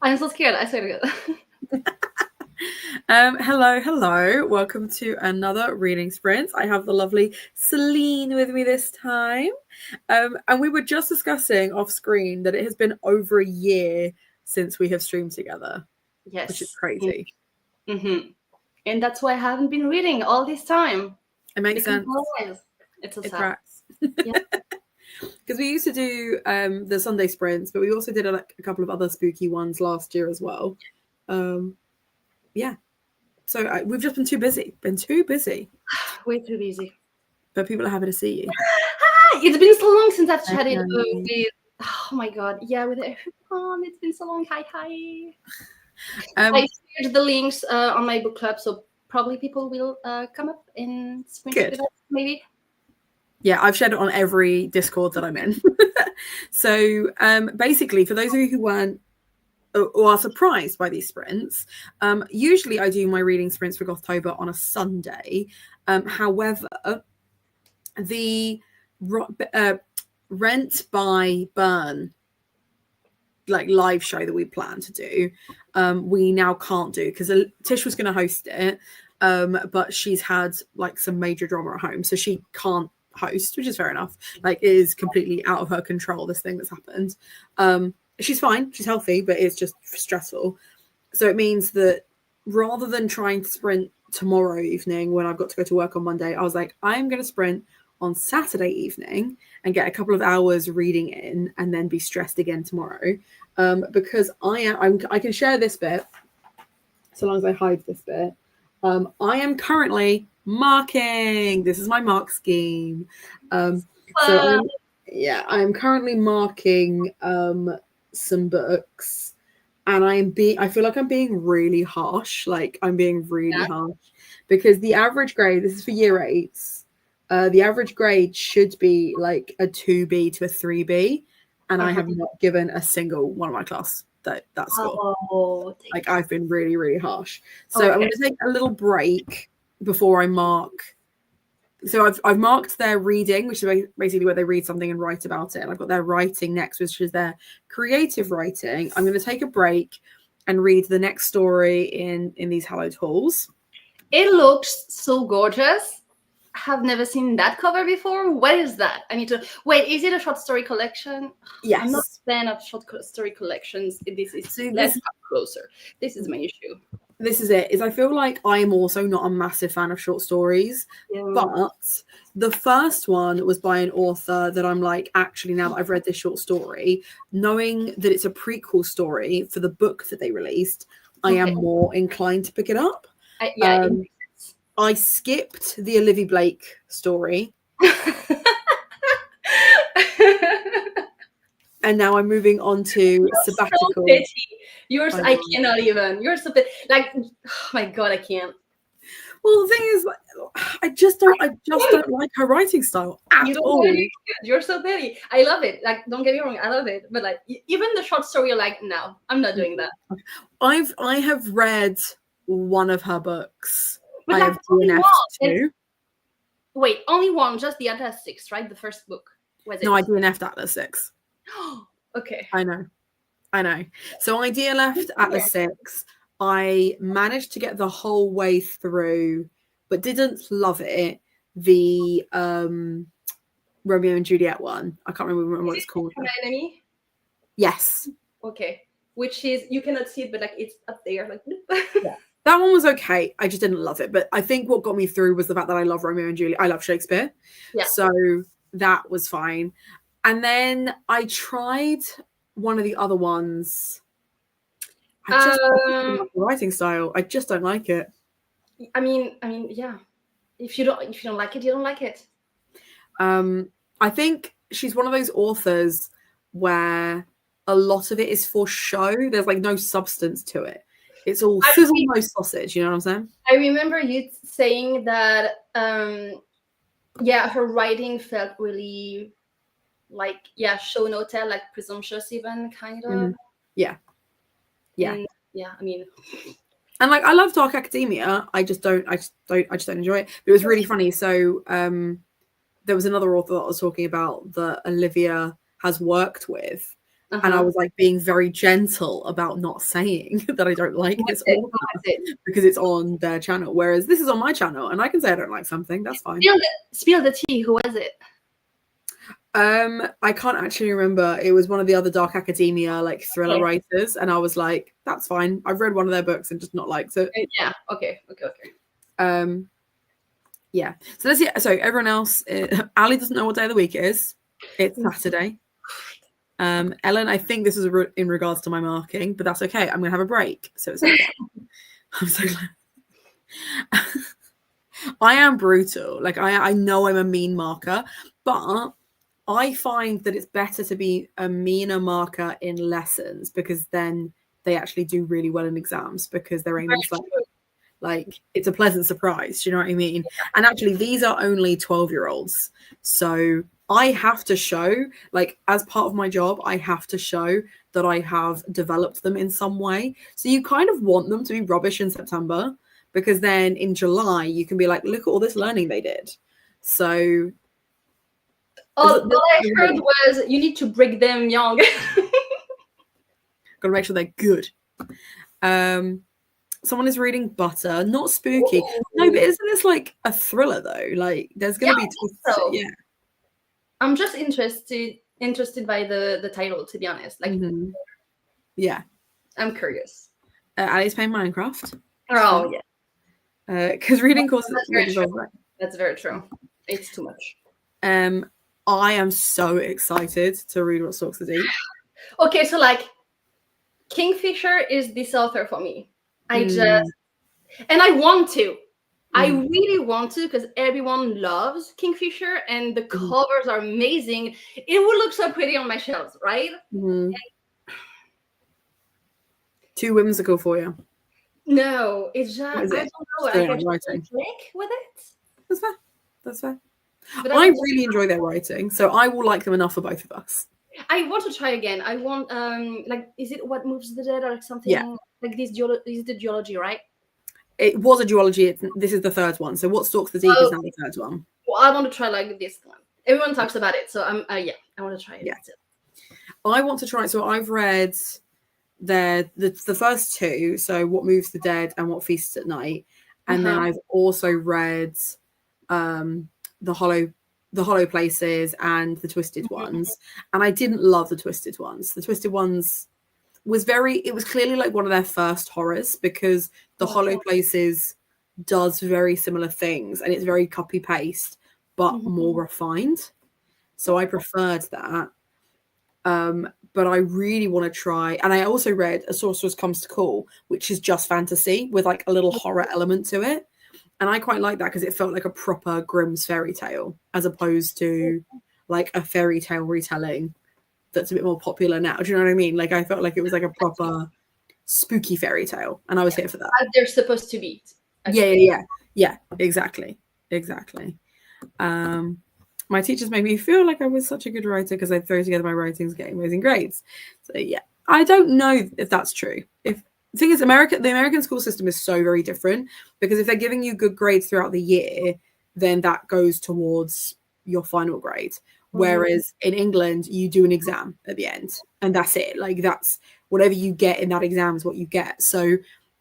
I'm so scared. I swear to God. Hello. Welcome to another reading sprint. I have the lovely Celine with me this time. And we were just discussing off screen that it has been over a year since we have streamed together. Yes. Which is crazy. Mm-hmm. And that's why I haven't been reading all this time. It makes sense. It's so sad. Tracks. Because we used to do the Sunday sprints, but we also did a couple of other spooky ones last year as well. Yeah. So we've just been too busy. Way too busy. But people are happy to see you. It's been so long since I've chatted with... Oh my God. Yeah, with everyone. It's been so long. Hi. I shared the links on my book club, so probably people will come up and sprint with us, maybe. Yeah, I've shared it on every Discord that I'm in. So basically, for those of you who weren't or are surprised by these sprints, usually I do my reading sprints for Gothtober on a Sunday. However, the Rent by Burn live show that we plan to do, we now can't do because Tish was going to host it, but she's had some major drama at home, so she can't host, which is fair enough. It is completely out of her control, this thing that's happened. She's fine, she's healthy, but it's just stressful. So it means that rather than trying to sprint tomorrow evening when I've got to go to work on Monday, I was like, I'm going to sprint on Saturday evening and get a couple of hours reading in and then be stressed again tomorrow. Because I can share this bit so long as I hide this bit. I am currently marking. This is my mark scheme. So I'm currently marking some books, and I feel like I'm being really harsh. I'm being really harsh because the average grade, this is for year 8s, the average grade should be a 2B to a 3B, and I have not given a single one of my class that score. I've been really, really harsh. So I'm going to take a little break before I mark. So I've marked their reading, which is basically where they read something and write about it. And I've got their writing next, which is their creative writing. I'm going to take a break and read the next story in these hallowed halls. It looks so gorgeous. I have never seen that cover before. What is that? I need to... Wait, is it a short story collection? Yes. I'm not a fan of short story collections. This is let's come closer. This is my issue. This is it. I feel like I am also not a massive fan of short stories, but the first one was by an author that I'm actually, now that I've read this short story, knowing that it's a prequel story for the book that they released, I am more inclined to pick it up. I skipped the Olivia Blake story. And now I'm moving on to Sabbatical. So petty. Yours, I cannot even. You're so petty. Oh my God, I can't. Well, the thing is, I just don't like her writing style at all. You're so petty. I love it. Don't get me wrong, I love it. But even the short story, you're no, I'm not doing that. I have read one of her books. But I have DNF too. Wait, only one, just the Atlas 6, right? The first book. No, I DNF'd Atlas 6. Okay. I know. So I DNF'd Atlas 6. I managed to get the whole way through, but didn't love it. The Romeo and Juliet one. I can't remember what it's called. My Enemy? Yes. Okay. Which is, you cannot see it, but it's up there. Yeah. That one was okay. I just didn't love it. But I think what got me through was the fact that I love Romeo and Juliet. I love Shakespeare. Yeah. So that was fine. And then I tried one of the other ones. I just don't like the writing style. I just don't like it. I mean, yeah. If you don't like it, you don't like it. I think she's one of those authors where a lot of it is for show. There's no substance to it. It's all sizzle, no sausage. You know what I'm saying? I remember you saying that, her writing felt really show no tell, presumptuous even, kind of. Mm-hmm. Yeah. And, and I love dark academia. I just don't enjoy it. But it was really funny. So there was another author that I was talking about that Olivia has worked with, And I was like being very gentle about not saying that I don't like this author because it's on their channel. Whereas this is on my channel and I can say I don't like something. That's fine. Spill the tea. Who was it? I can't actually remember. It was one of the other dark academia like thriller writers, and I was like, that's fine. I've read one of their books and just not liked it. Yeah. Okay. Yeah. So let's see. So everyone else, Ali doesn't know what day of the week it is. It's Saturday. Ellen, I think this is in regards to my marking, but that's okay. I'm gonna have a break, so it's okay. I'm so glad. I am brutal. Like I know I'm a mean marker, but I find that it's better to be a meaner marker in lessons because then they actually do really well in exams because they're aiming like it's a pleasant surprise. Do you know what I mean? And actually, these are only 12-year-olds, so I have to show, like, as part of my job, I have to show that I have developed them in some way. So you kind of want them to be rubbish in September because then in July you can be like, look at all this learning they did. So all I heard was you need to break them young. Gotta make sure they're good. Someone is reading Butter, not spooky. Ooh. No, but isn't this like a thriller though? Like there's gonna be twists. So. Yeah. I'm just interested by the title, to be honest. Like, yeah, I'm curious. Ali's playing Minecraft. Oh yeah. Because reading courses. That's very true. It's too much. I am so excited to read What Stalks the Deep. Okay, so like, Kingfisher is this author for me. I want to. I really want to because everyone loves Kingfisher and the covers are amazing. It would look so pretty on my shelves, right? Too whimsical for you. No, it's just I don't know. I can click with it. That's fair. But I really enjoy their writing, so I will like them enough for both of us. I want to try again. I want like, is it What Moves the Dead or like something? Yeah. Like this is the duology, right? It was a duology. This is the third one. So What Stalks the Deep is now the third one. Well, I want to try like this one. Everyone talks about it, so I want to try it. Yeah. I want to try it. So I've read the first two. So What Moves the Dead and What Feasts at Night, and then I've also read the Hollow Places and the Twisted Ones, and I didn't love the Twisted Ones. The Twisted Ones was clearly like one of their first horrors because the Hollow Places does very similar things and it's very copy paste but more refined, so I preferred that. But I really want to try, and I also read A Sorceress Comes to Call, which is just fantasy with like a little horror element to it. And I quite like that because it felt like a proper Grimm's fairy tale as opposed to like a fairy tale retelling that's a bit more popular now. Do you know what I mean? Like I felt like it was like a proper spooky fairy tale, and I was here for that. As they're supposed to be. Yeah, exactly. My teachers made me feel like I was such a good writer because I throw together my writings, getting amazing grades. So yeah, I don't know if that's true. The thing is, the American school system is so very different because if they're giving you good grades throughout the year, then that goes towards your final grade. Whereas in England, you do an exam at the end and that's it. Like that's whatever you get in that exam is what you get. So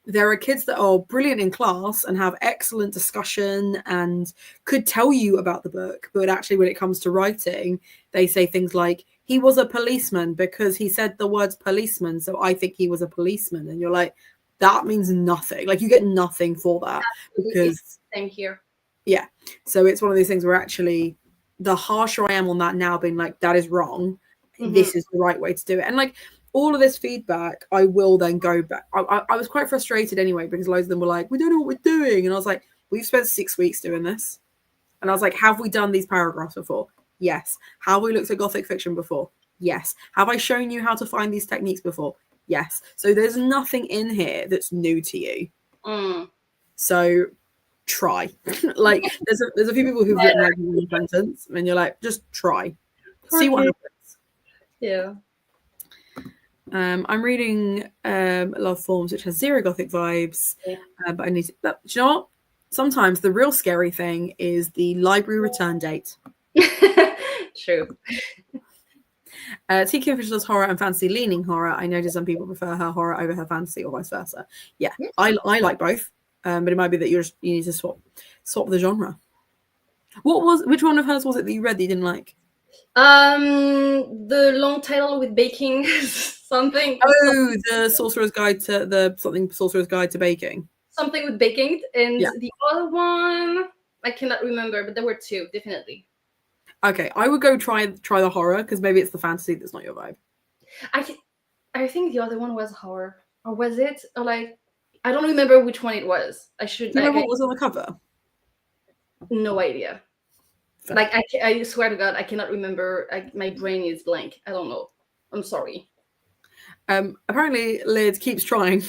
there are kids that are brilliant in class and have excellent discussion and could tell you about the book. But actually, when it comes to writing, they say things like, he was a policeman because he said the words policeman. So I think he was a policeman. And you're like, that means nothing. Like you get nothing for that. Because same here. Yeah. So it's one of those things where actually the harsher I am on that now, being like, that is wrong. This is the right way to do it. And like, all of this feedback, I will then go back. I was quite frustrated anyway because loads of them were like, we don't know what we're doing. And I was like, we've spent 6 weeks doing this. And I was like, have we done these paragraphs before? Yes. Have we looked at Gothic fiction before? Yes. Have I shown you how to find these techniques before? Yes. So there's nothing in here that's new to you. So try. Like there's a few people who've written like one sentence and you're like, just try. See what happens. Yeah. I'm reading Love Forms, which has zero Gothic vibes, but I need to. Do you know what? Sometimes the real scary thing is the library return date. True. TK Official does horror and fantasy leaning horror. I noticed some people prefer her horror over her fantasy or vice versa. Yeah, Yes. I like both, but it might be that you need to swap the genre. Which one of hers was it that you read that you didn't like? The long title with baking something. Oh, the Sorcerer's Guide to Baking. Something with baking, and Yeah. the other one I cannot remember, but there were two definitely. Okay, I would go try the horror because maybe it's the fantasy that's not your vibe. I think the other one was horror, or was it? Or like, I don't remember which one it was. I should. Do you know what was on the cover? No idea. Fair. Like I swear to God, I cannot remember. My brain is blank. I don't know. I'm sorry. Apparently, Lid keeps trying,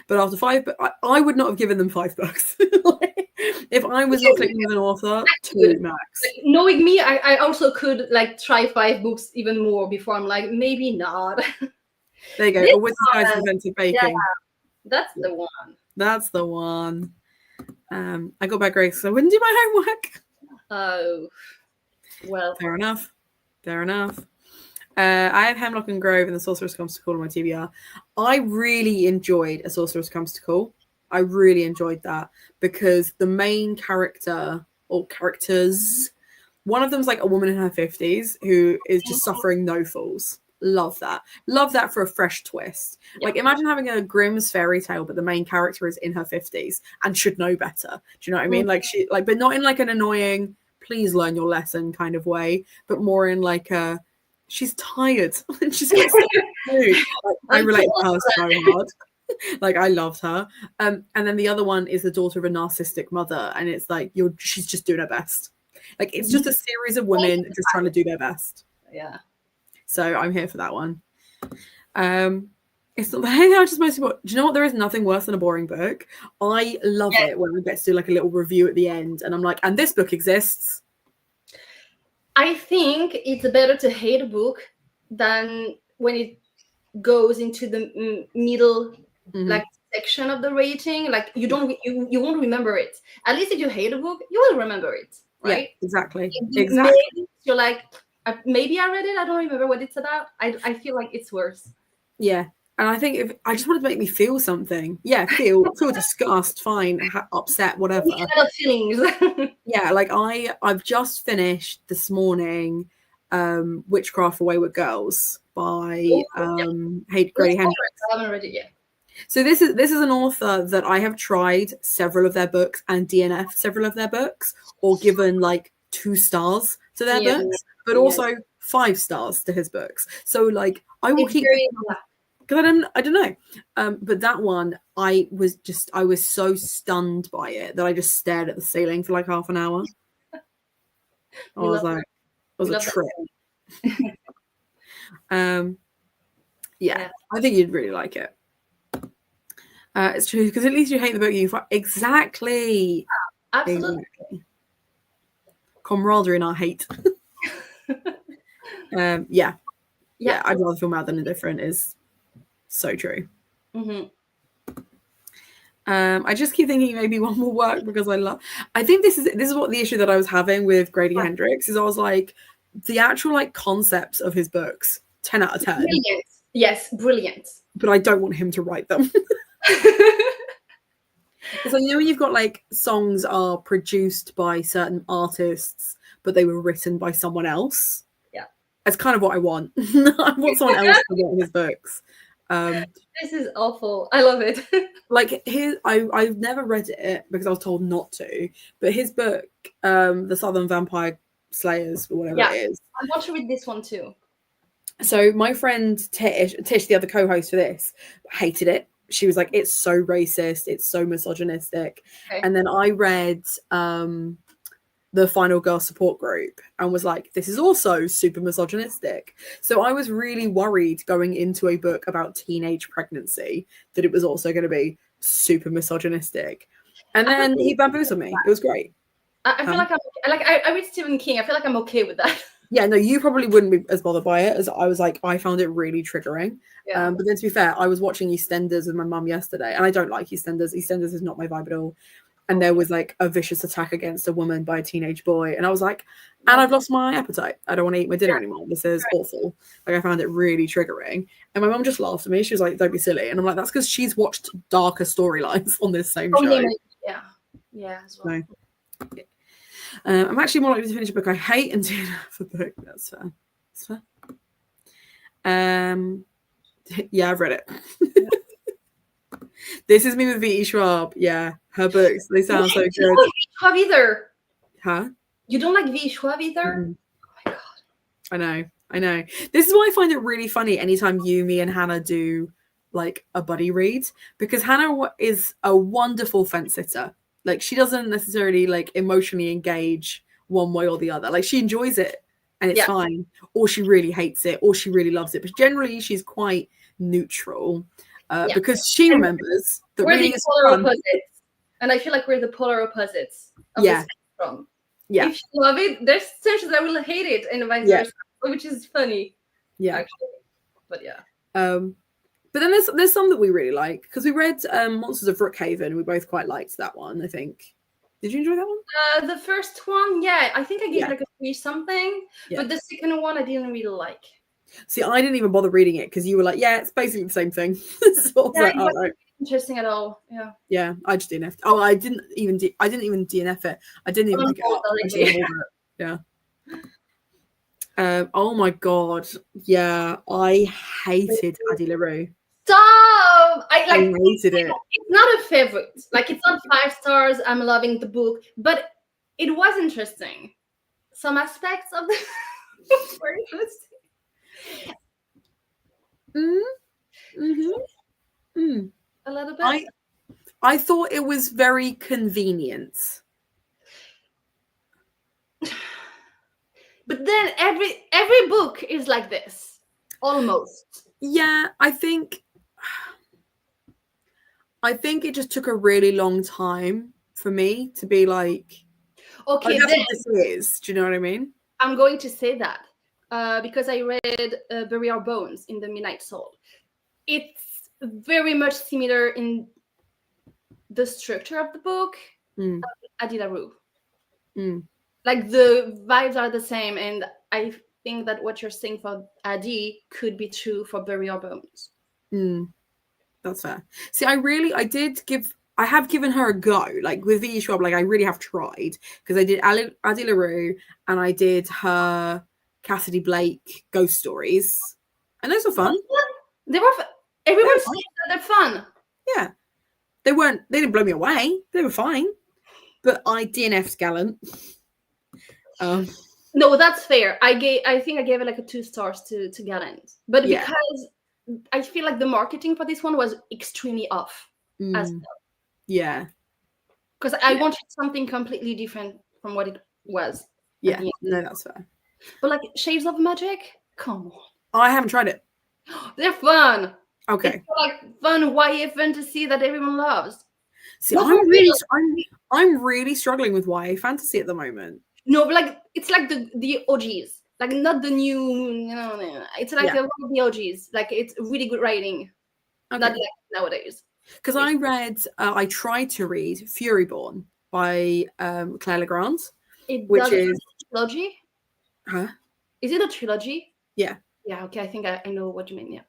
but after 5, I would not have given them 5 books. If I was not clicking with an author, 2 max. Like, knowing me, I also could like try 5 books even more before I'm like, maybe not. There you go. A Wizard's Guide to Inventive Baking. Yeah, that's the one. That's the one. I got back great, so I wouldn't do my homework. Oh, well. Fair enough. I have Hemlock and Grove and The Sorceress Comes to Call on my TBR. I really enjoyed A Sorceress Comes to Call. I really enjoyed that because the main character or characters, one of them's like a woman in her 50s who is just suffering no fools. Love that. Love that for a fresh twist. Yep. Like imagine having a Grimm's fairy tale, but the main character is in her 50s and should know better. Do you know what I mean? Like but not in like an annoying, please learn your lesson kind of way, but more in like a, she's tired and she's got so like, I relate to her so hard. Like I loved her. And then the other one is the daughter of a narcissistic mother, and it's like she's just doing her best. Like it's just a series of women just trying to do their best. Yeah. So I'm here for that one. It's not the thing I just mostly do you know what? There is nothing worse than a boring book. I love it when we get to do like a little review at the end, and I'm like, and this book exists. I think it's better to hate a book than when it goes into the middle like section of the rating. Like you won't remember it. At least if you hate a book, you will remember it, right? Yeah, exactly. You're like, maybe I read it. I don't remember what it's about. I feel like it's worse. Yeah. And I think if I just wanted to make me feel something, feel disgust, fine, upset, whatever. Feelings. Yeah, like I've just finished this morning, Witchcraft for Wayward Girls by Grady Hendrix. I haven't read it yet. So this is an author that I have tried several of their books and DNF'd several of their books, or given like 2 stars to their books, but also 5 stars to his books. So like I will keep. Because I don't know. But that one, I was so stunned by it that I just stared at the ceiling for like half an hour. I was like, it was a trip. Yeah, I think you'd really like it. It's true, because at least you hate the book you find. Exactly. Absolutely. Exactly. Camaraderie in our hate. Yeah, I'd rather feel mad than indifferent is so true. I just keep thinking maybe one will work because I think this is what the issue that I was having with Grady Hendrix is. I was like, the actual like concepts of his books, 10 out of 10. Brilliant. Yes, brilliant. But I don't want him to write them. It's like, when you've got like songs are produced by certain artists, but they were written by someone else. Yeah. That's kind of what I want. I want someone else to write his books. This is awful. I love it. Like I've never read it because I was told not to, but his book, The Southern Vampire Slayers, or whatever it is. I want to read this one too. So my friend Tish, the other co-host for this, hated it. She was like, it's so racist, it's so misogynistic. Okay. And then I read the Final Girl support group and was like, this is also super misogynistic. So I was really worried going into a book about teenage pregnancy that it was also going to be super misogynistic. And then he bamboozled me. It was great. I feel like I read Stephen King. I feel like I'm okay with that. Yeah, no, you probably wouldn't be as bothered by it as I was. Like, I found it really triggering. Yeah. But then to be fair, I was watching EastEnders with my mum yesterday, and I don't like EastEnders. EastEnders is not my vibe at all. and there was like a vicious attack against a woman by a teenage boy, and I was like, and I've lost my appetite. I don't want to eat my dinner anymore. This is awful. Like, I found it really triggering. And my mum just laughed at me. She was like, don't be silly. And I'm like, that's because she's watched darker storylines on this same show. Yeah, as well. So, I'm actually more likely to finish a book I hate and DNF a book. That's fair. That's fair. Yeah, I've read it. This is me with V.E. Schwab. Yeah, her books. They sound so good. You don't like V.E. Schwab either. Huh? You don't like V.E. Schwab either? Mm. Oh my god. I know. This is why I find it really funny anytime you, me, and Hannah do like a buddy read, because Hannah is a wonderful fence sitter. Like, she doesn't necessarily like emotionally engage one way or the other. Like, she enjoys it and it's fine, or she really hates it, or she really loves it. But generally, she's quite neutral because she remembers that reading is fun. Opposites. And I feel like we're the polar opposites of the spectrum. Yeah. If you love it, there's situations that will hate it, and vice versa, which is funny. Yeah. Actually. But yeah. But then there's some that we really like, because we read Monsters of Brookhaven. We both quite liked that one, I think. Did you enjoy that one? The first one, I think I gave like a 3 something, but the second one I didn't really like. See, I didn't even bother reading it because you were like, yeah, it's basically the same thing. So it wasn't interesting at all. Yeah, I just DNF'd. Oh, I didn't even DNF it. I didn't even pick it up. Yeah. Oh my god. Yeah, I hated Addie LaRue. Stop! I hated it. It's not a favorite. Like, it's not 5 stars. I'm loving the book, but it was interesting. Some aspects of the were interesting. A little bit. I thought it was very convenient. But then every book is like this, almost. Yeah, I think it just took a really long time for me to be like, okay, that's what this is. Do you know what I mean? I'm going to say that because I read Bury Our Bones in the Midnight Soul. It's very much similar in the structure of the book. Addie LaRue. Like, the vibes are the same, and I think that what you're saying for Addie could be true for Bury Our Bones. That's fair. See, I have given her a go, like with V.E. Schwab. Like, I really have tried, because I did Addie LaRue and I did her Cassidy Blake ghost stories, and those were fun. They were. Everyone says that they're fun. Yeah, they didn't blow me away. They were fine, but I DNF'd Gallant. No, that's fair. I think I gave it like a 2 stars to Gallant, but because I feel like the marketing for this one was extremely off as well. Yeah, because I wanted something completely different from what it was. Yeah, no, that's fair. But like Shades of Magic, come on. I haven't tried it. They're fun. Okay. It's like fun YA fantasy that everyone loves. See, I'm really struggling with YA fantasy at the moment. No, but like it's like the OGs, like not the new. It's like one of the OGs. Like, it's really good writing, not like nowadays. Because I tried to read Furyborn by Claire Legrand, which is a trilogy. Huh? Is it a trilogy? Yeah. Yeah. Okay, I think I know what you mean. Yeah.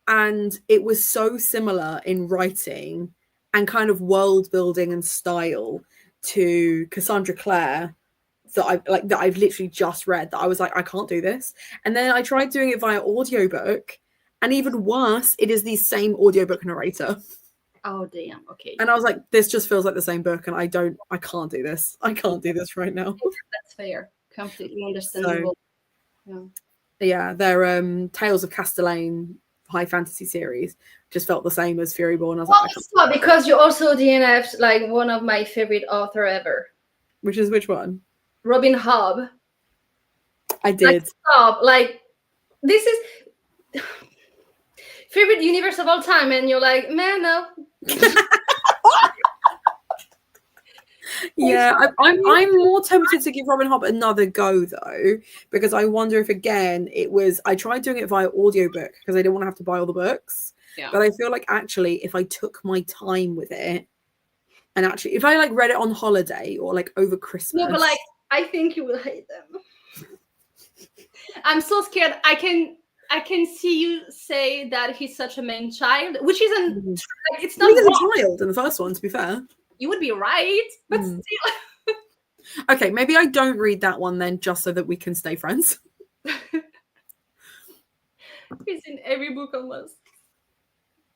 And it was so similar in writing and kind of world building and style to Cassandra Clare that I've literally just read, that I was like, I can't do this. And then I tried doing it via audiobook, and even worse, it is the same audiobook narrator. Oh damn. Okay. And I was like, this just feels like the same book, and I can't do this. I can't do this right now. That's fair. Completely understandable. So, yeah, their Tales of Castellane high fantasy series just felt the same as Furyborn. I was like, stop, because you also DNF'd like one of my favorite author ever. Which one? Robin Hobb. I did. Like, stop. Like, this is favorite universe of all time, and you're like, man, no. Yeah, I'm more tempted to give Robin Hobb another go though, because I wonder if again I tried doing it via audiobook because I didn't want to have to buy all the books. Yeah. But I feel like actually if I took my time with it, And actually, if I like read it on holiday or like over Christmas. No, but like I think you will hate them. I'm so scared. I can see you say that he's such a man child, which isn't like, it's not. He's a child in the first one, to be fair. You would be right, but still. Okay, maybe I don't read that one then, just so that we can stay friends. He's in every book almost.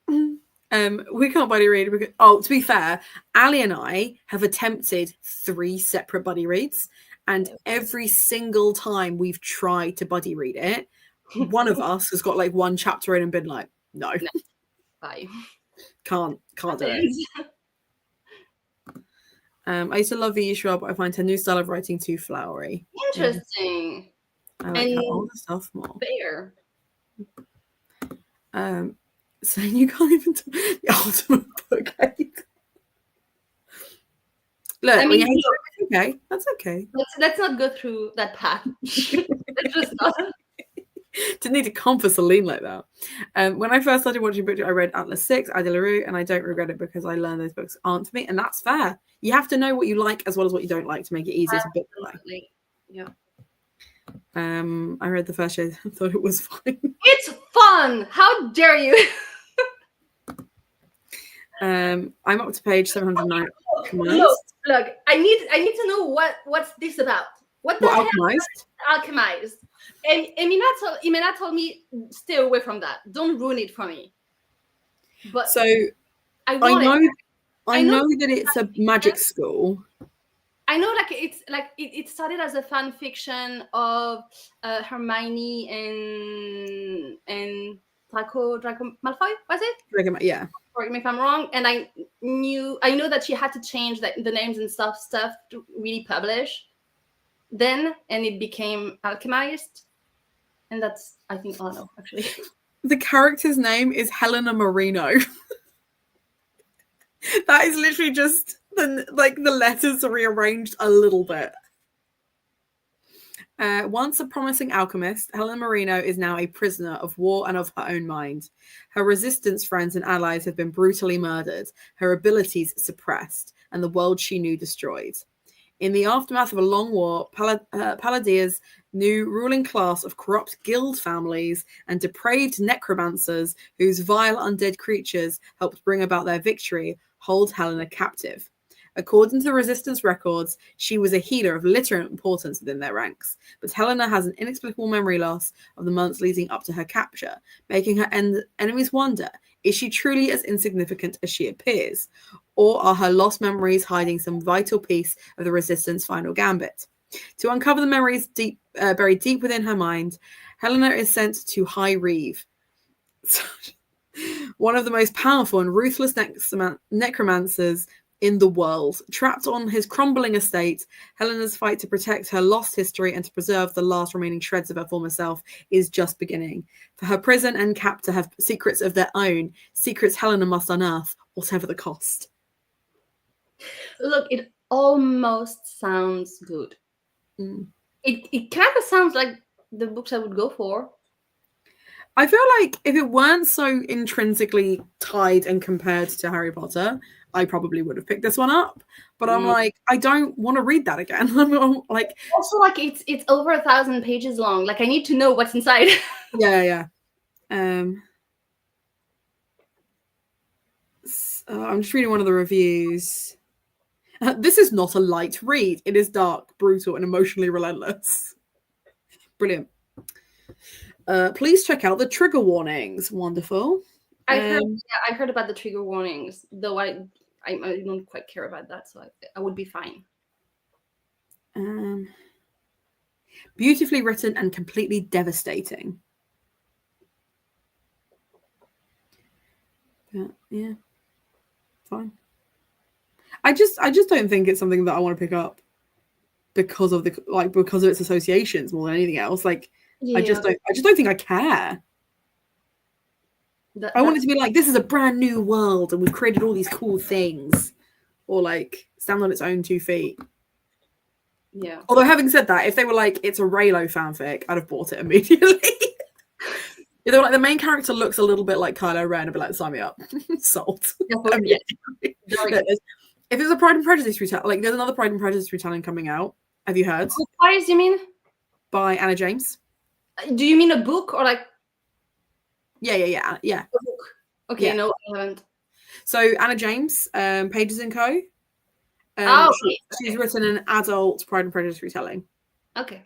We can't buddy read because, to be fair, Ali and I have attempted 3 separate buddy reads, and every single time we've tried to buddy read it, one of us has got like 1 chapter in and been like, no. Bye. Can't do it. I used to love Vishwa, but I find her new style of writing too flowery. Interesting. I like her older stuff more. Fair. So you can't even do the ultimate book hate. Look, I mean, okay, that's okay. Let's not go through that path. Let's just not. Didn't need to come for Celine like that. When I first started watching books, I read Atlas 6, Ida LaRue, and I don't regret it because I learned those books aren't for me, and that's fair. You have to know what you like as well as what you don't like to make it easier to book like. Yeah. I read the first year, I thought it was fine. It's fun! How dare you? I'm up to page 709. Look, I need to know what's this about. What the hell is alchemized? And Imena told me stay away from that. Don't ruin it for me. But so I know that it's a magic school. I know, like it started as a fan fiction of Hermione and Draco Malfoy, was it? Yeah. Correct me if I'm wrong. And I know that she had to change the names and stuff to really publish. Then and it became alchemized, and that's I think no, actually. The character's name is Helena Marino. That is literally just the letters are rearranged a little bit. Once a promising alchemist, Helena Marino is now a prisoner of war and of her own mind. Her resistance friends and allies have been brutally murdered, her abilities suppressed, and the world she knew destroyed. In the aftermath of a long war, Paladia's new ruling class of corrupt guild families and depraved necromancers whose vile undead creatures helped bring about their victory hold Helena captive. According to the Resistance records, she was a healer of little importance within their ranks, but Helena has an inexplicable memory loss of the months leading up to her capture, making her enemies wonder, is she truly as insignificant as she appears? Or are her lost memories hiding some vital piece of the Resistance final gambit? To uncover the memories buried deep within her mind, Helena is sent to High Reeve, one of the most powerful and ruthless necromancers in the world. Trapped on his crumbling estate, Helena's fight to protect her lost history and to preserve the last remaining shreds of her former self is just beginning. For her prison and captor have secrets of their own, secrets Helena must unearth, whatever the cost. Look, it almost sounds good. It kind of sounds like the books I would go for. I feel like if it weren't so intrinsically tied and compared to Harry Potter, I probably would have picked this one up. But I'm like, I don't want to read that again. I'm like, also, like it's over 1,000 pages long. Like I need to know what's inside. Yeah. I'm just reading one of the reviews. This is not a light read. It is dark, brutal, and emotionally relentless. Brilliant. Please check out the trigger warnings. Wonderful. I heard about the trigger warnings, though I don't quite care about that, so I would be fine. Beautifully written and completely devastating. Yeah, fine. I just don't think it's something that I want to pick up because of its associations more than anything else. Like, yeah. I just don't think I care. I want it to be like, this is a brand new world and we've created all these cool things, or like stand on its own 2 feet. Yeah. Although having said that, if they were like, it's a Raylo fanfic, I'd have bought it immediately. If they were like, the main character looks a little bit like Kylo Ren, I'd be like, sign me up. Sold. If it's a Pride and Prejudice retelling, like there's another Pride and Prejudice retelling coming out. Have you heard? Vampires, you mean? By Anna James. Do you mean a book or like? Yeah. A book. Okay, Yeah. no, I haven't. So Anna James, Pages and Co. She's written an adult Pride and Prejudice retelling. Okay.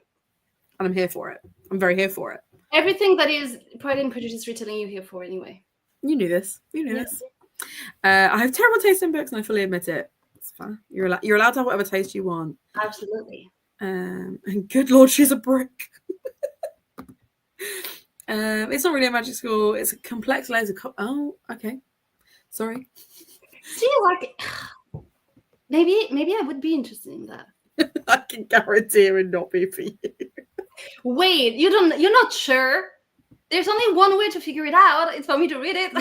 And I'm here for it. I'm very here for it. Everything that is Pride and Prejudice retelling, you here for anyway. You knew this. You knew this. I have terrible taste in books, and I fully admit it. It's fine. You're allowed to have whatever taste you want. Absolutely. And good Lord, she's a brick. It's not really a magic school. It's a complex layers of. Oh, okay. Sorry. Do you like? Maybe I would be interested in that. I can guarantee it would not be for you. Wait, you're not sure? There's only one way to figure it out. It's for me to read it.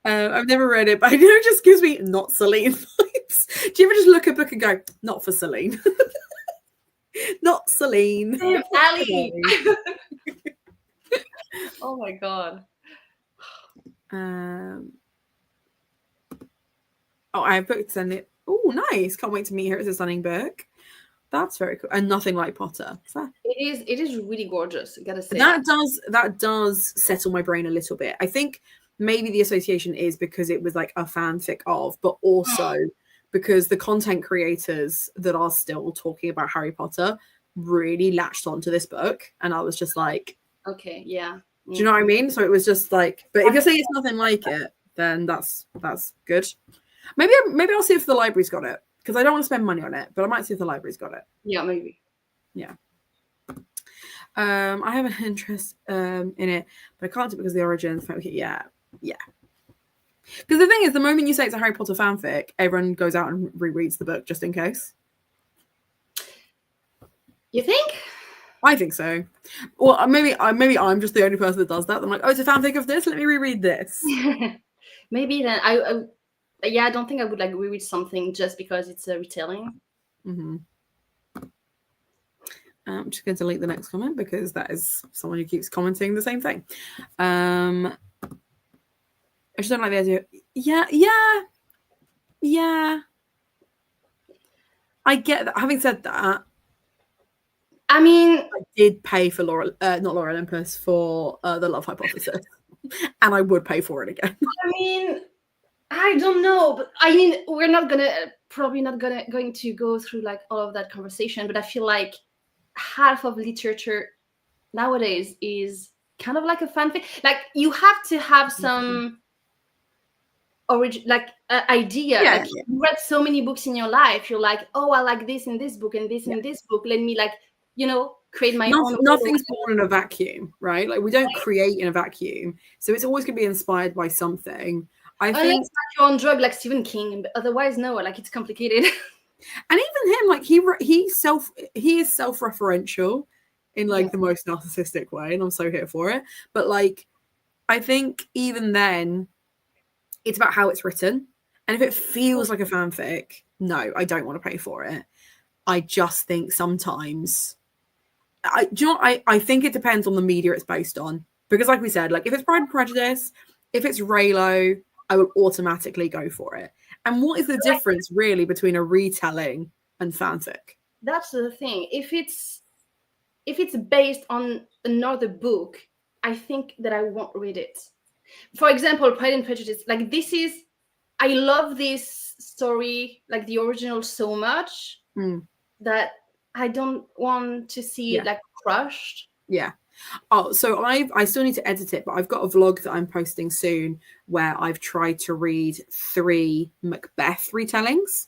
I've never read it, but I know it just gives me not Celine vibes. Do you ever just look at a book and go, not for Celine? Not Celine. Ali. Oh my god. I have booked and it. Oh, nice! Can't wait to meet her. It's a stunning book. That's very cool, and nothing like Potter. It is really gorgeous. I gotta say that does settle my brain a little bit. I think maybe the association is because it was like a fanfic of, but also because the content creators that are still talking about Harry Potter really latched onto this book, and I was just like, okay, yeah. Do you know what I mean? So it was just like, but if you're saying it's nothing like it, then that's good. Maybe I'll see if the library's got it, because I don't want to spend money on it, but I might see if the library's got it. Yeah, maybe. Yeah. I have an interest in it, but I can't do it because of the origins. Yeah. Because the thing is, the moment you say it's a Harry Potter fanfic, everyone goes out and rereads the book just in case. You think? I think so. Well, maybe I'm just the only person that does that. I'm like, oh, it's a fanfic of this. Let me reread this. Maybe then I don't think I would like reread something just because it's a retelling. Mm-hmm. I'm just going to delete the next comment because that is someone who keeps commenting the same thing. I just don't like the idea. Yeah. I get that. Having said that, I mean, I did pay for not Laura Olympus, for the Love Hypothesis, and I would pay for it again. I mean, I don't know, but I mean, we're not going to go through like all of that conversation, but I feel like half of literature nowadays is kind of like a fanfic. Like you have to have some idea. Yeah, like, you read so many books in your life, you're like, oh, I like this in this book and this in this book. Let me create my own. Nothing's born in a vacuum, right? Like we don't create in a vacuum, so it's always going to be inspired by something. I think it's like your own drug, like Stephen King, but otherwise, no. Like it's complicated. And even him, like he is self-referential in like the most narcissistic way, and I'm so here for it. But like, I think even then, it's about how it's written, and if it feels like a fanfic, no, I don't want to pay for it. I just think sometimes, I think it depends on the media it's based on, because like we said, like if it's Pride and Prejudice, if it's Raylo, I will automatically go for it. And what is the difference really between a retelling and fanfic? That's the thing. If it's based on another book, I think that I won't read it. For example, Pride and Prejudice, like I love this story, like the original, so much that I don't want to see it like crushed. Yeah. Oh, so I still need to edit it, but I've got a vlog that I'm posting soon where I've tried to read 3 Macbeth retellings,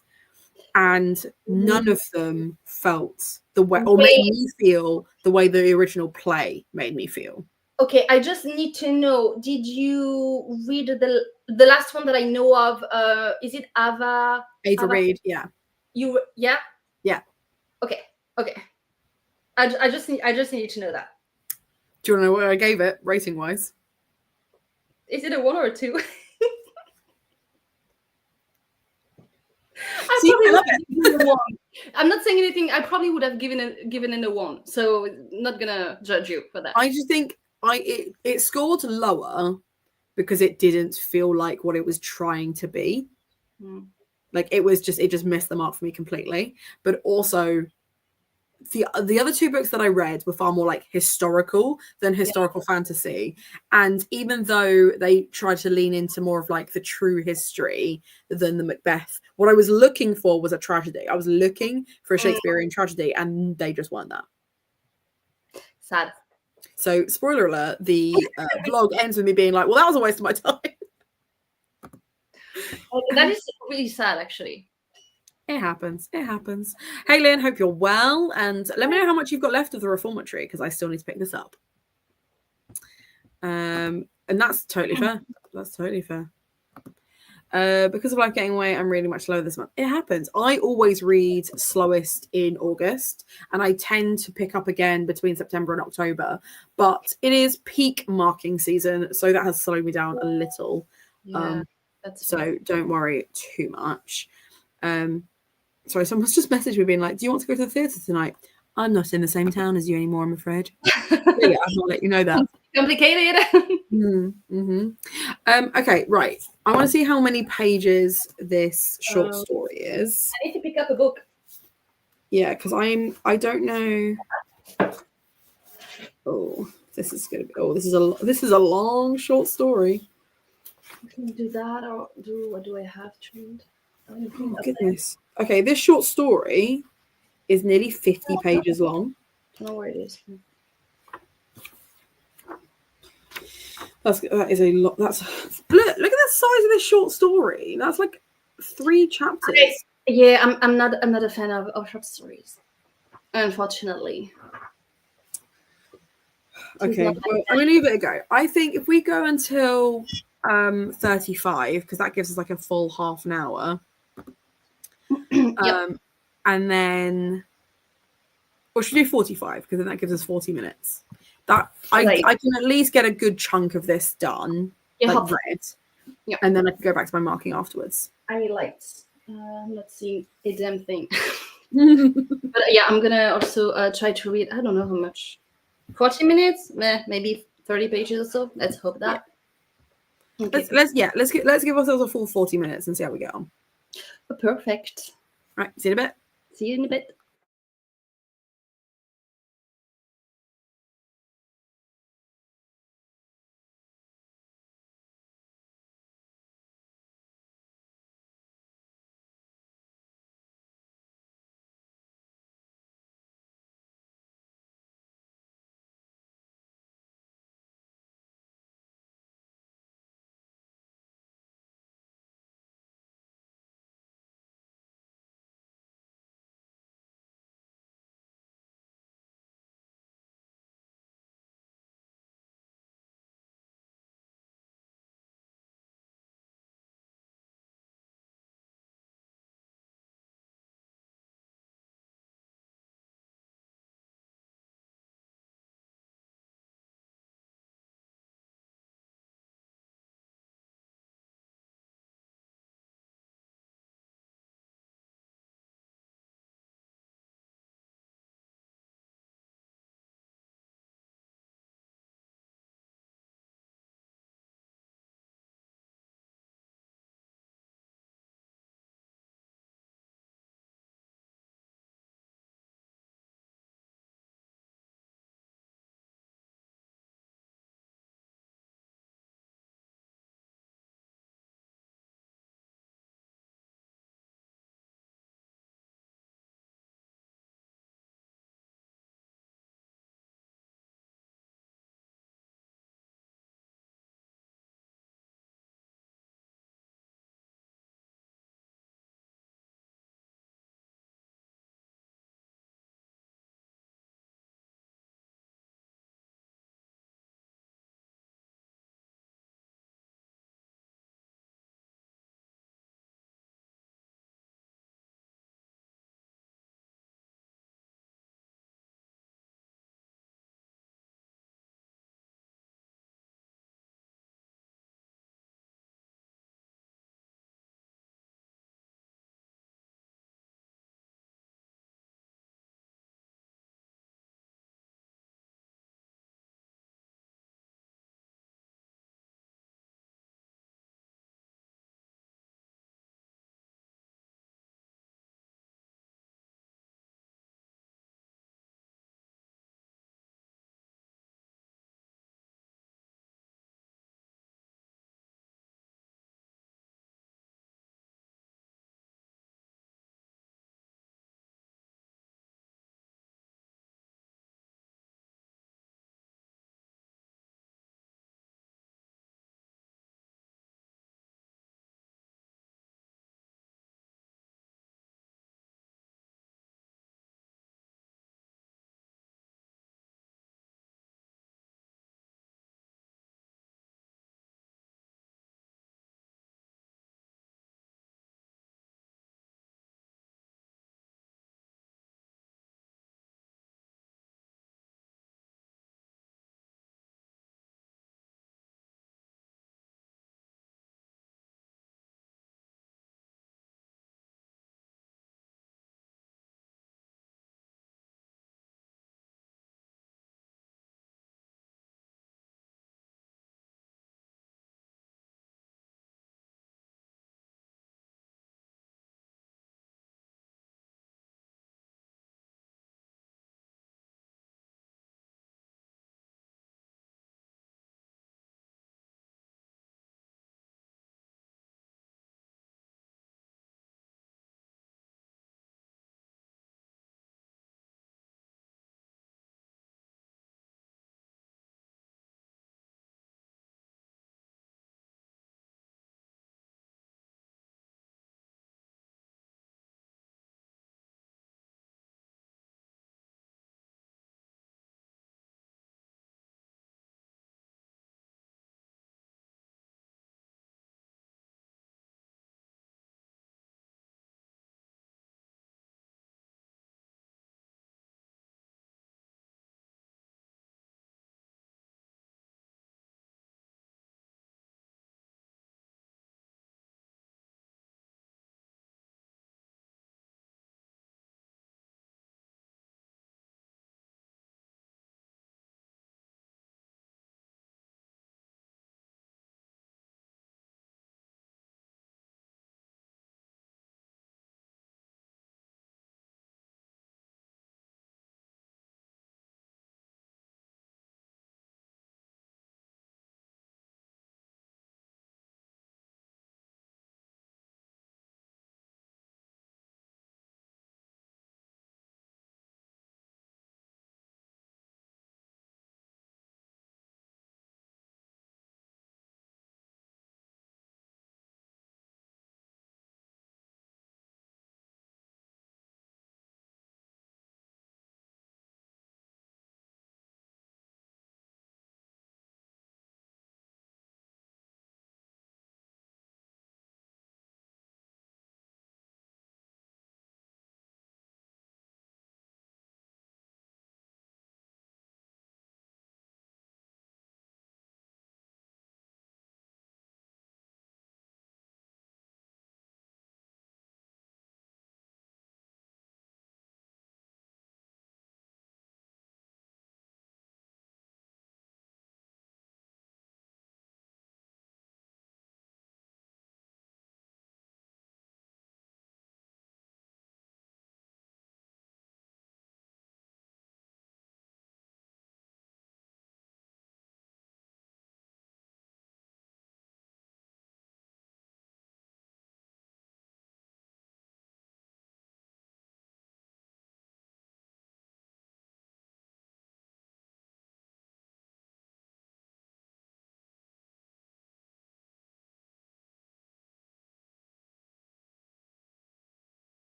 and none of them felt the way, or made me feel the way the original play made me feel. Okay, I just need to know, did you read the last one that I know of? Is it Ava? Ava Reid, yeah. Yeah? Okay. I just need to know that. Do you want to know what I gave it, rating-wise? Is it a 1 or a 2? I'm not saying anything. I probably would have given it a 1. So not gonna judge you for that. I just think it scored lower because it didn't feel like what it was trying to be. Like it just missed the mark for me completely. But also the other two books that I read were far more like historical than historical fantasy. And even though they tried to lean into more of like the true history than the Macbeth, what I was looking for was a tragedy. I was looking for a Shakespearean tragedy, and they just weren't that. Sad. So, spoiler alert, the vlog ends with me being like, well, that was a waste of my time. That is really sad, actually. It happens. It happens. Hey, Lynn, hope you're well. And let me know how much you've got left of the reformatory, because I still need to pick this up. And that's totally fair. That's totally fair. Because of life getting away, I'm reading much slower this month. It happens. I always read slowest in August, and I tend to pick up again between September and October. But it is peak marking season, so that has slowed me down a little. Yeah, so don't worry too much. Sorry, someone's just messaged me being like, do you want to go to the theatre tonight? I'm not in the same town as you anymore, I'm afraid. Yeah, I'll let you know that. Complicated. Okay, right. I want to see how many pages this short story is. I need to pick up a book. Yeah, because I don't know. Oh, this is gonna be. Oh, this is a long short story. I can do that, or what do I have to? Oh goodness. Okay, this short story is nearly 50 pages long. I don't know where it is. That is a lot. Look at the size of this short story. That's like 3 chapters. Okay. Yeah, I'm not a fan of short stories, unfortunately. Okay, well, I'm gonna give it a go. I think if we go until 35, because that gives us like a full half an hour. Yep. And then, or should we do 45? Because then that gives us 40 minutes. That I can at least get a good chunk of this done, like read, and then I can go back to my marking afterwards. I liked. Let's see, a damn thing. But yeah, I'm gonna also try to read. I don't know how much. 40 minutes, maybe 30 pages or so. Let's hope that. Okay. Let's give ourselves a full 40 minutes and see how we get on. Perfect. Right, see you in a bit. See you in a bit.